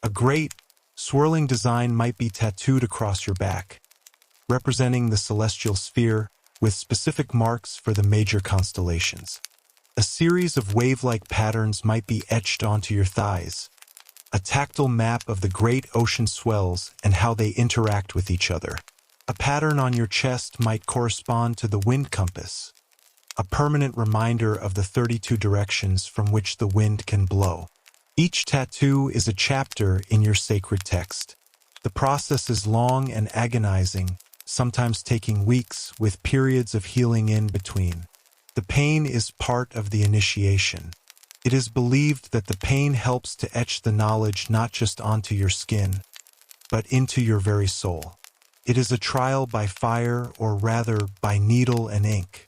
A great, swirling design might be tattooed across your back, representing the celestial sphere with specific marks for the major constellations. A series of wave-like patterns might be etched onto your thighs, a tactile map of the great ocean swells and how they interact with each other. A pattern on your chest might correspond to the wind compass, a permanent reminder of the 32 directions from which the wind can blow. Each tattoo is a chapter in your sacred text. The process is long and agonizing, sometimes taking weeks, with periods of healing in between. The pain is part of the initiation. It is believed that the pain helps to etch the knowledge not just onto your skin, but into your very soul. It is a trial by fire, or rather by needle and ink.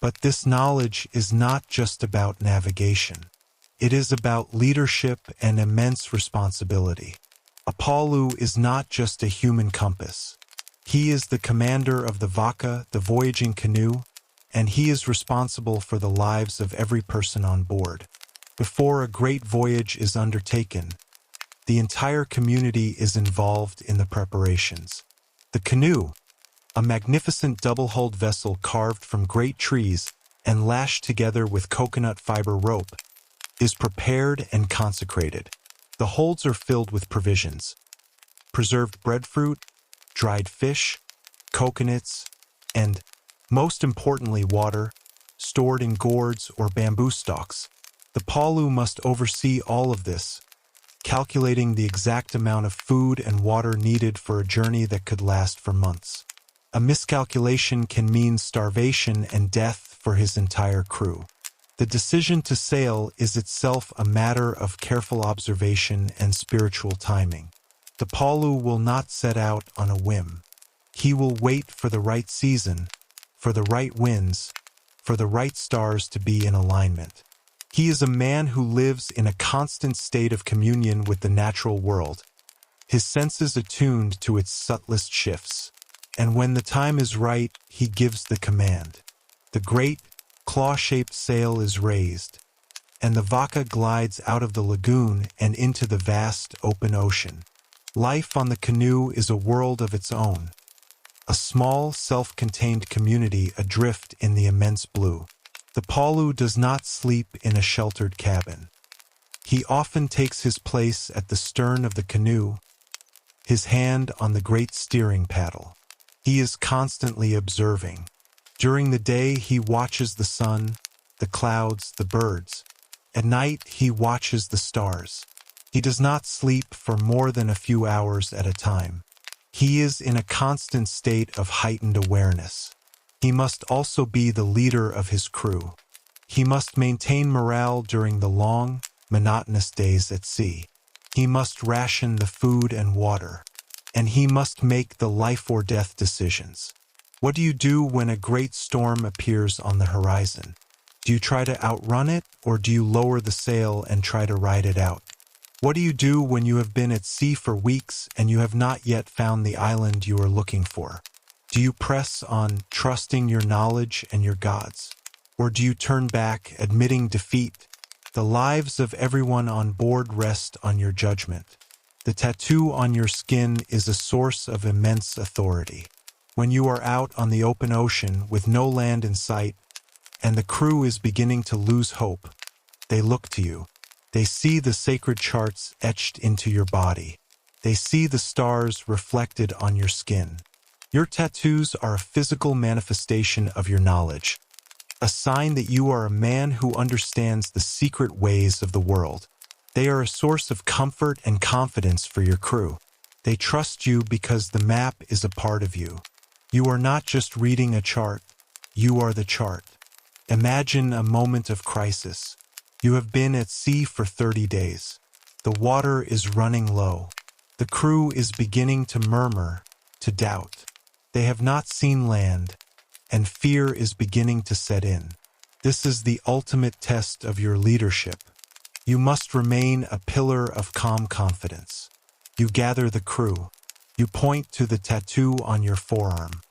But this knowledge is not just about navigation. It is about leadership and immense responsibility. A Palu is not just a human compass. He is the commander of the Vaka, the voyaging canoe, and he is responsible for the lives of every person on board. Before a great voyage is undertaken, the entire community is involved in the preparations. The canoe, a magnificent double-hulled vessel carved from great trees and lashed together with coconut fiber rope, is prepared and consecrated. The holds are filled with provisions: preserved breadfruit, dried fish, coconuts, and, most importantly, water, stored in gourds or bamboo stalks. The Palu must oversee all of this, calculating the exact amount of food and water needed for a journey that could last for months. A miscalculation can mean starvation and death for his entire crew. The decision to sail is itself a matter of careful observation and spiritual timing. The Palu will not set out on a whim. He will wait for the right season, for the right winds, for the right stars to be in alignment. He is a man who lives in a constant state of communion with the natural world, his senses attuned to its subtlest shifts. And when the time is right, he gives the command. The great, claw-shaped sail is raised, and the Vaka glides out of the lagoon and into the vast, open ocean. Life on the canoe is a world of its own, a small, self-contained community adrift in the immense blue. The Palu does not sleep in a sheltered cabin. He often takes his place at the stern of the canoe, his hand on the great steering paddle. He is constantly observing. During the day, he watches the sun, the clouds, the birds. At night, he watches the stars. He does not sleep for more than a few hours at a time. He is in a constant state of heightened awareness. He must also be the leader of his crew. He must maintain morale during the long, monotonous days at sea. He must ration the food and water, and he must make the life or death decisions. What do you do when a great storm appears on the horizon? Do you try to outrun it, or do you lower the sail and try to ride it out? What do you do when you have been at sea for weeks and you have not yet found the island you are looking for? Do you press on, trusting your knowledge and your gods? Or do you turn back, admitting defeat? The lives of everyone on board rest on your judgment. The tattoo on your skin is a source of immense authority. When you are out on the open ocean with no land in sight, and the crew is beginning to lose hope, they look to you. They see the sacred charts etched into your body. They see the stars reflected on your skin. Your tattoos are a physical manifestation of your knowledge, a sign that you are a man who understands the secret ways of the world. They are a source of comfort and confidence for your crew. They trust you because the map is a part of you. You are not just reading a chart, you are the chart. Imagine a moment of crisis. You have been at sea for 30 days. The water is running low. The crew is beginning to murmur, to doubt. They have not seen land, and fear is beginning to set in. This is the ultimate test of your leadership. You must remain a pillar of calm confidence. You gather the crew. You point to the tattoo on your forearm.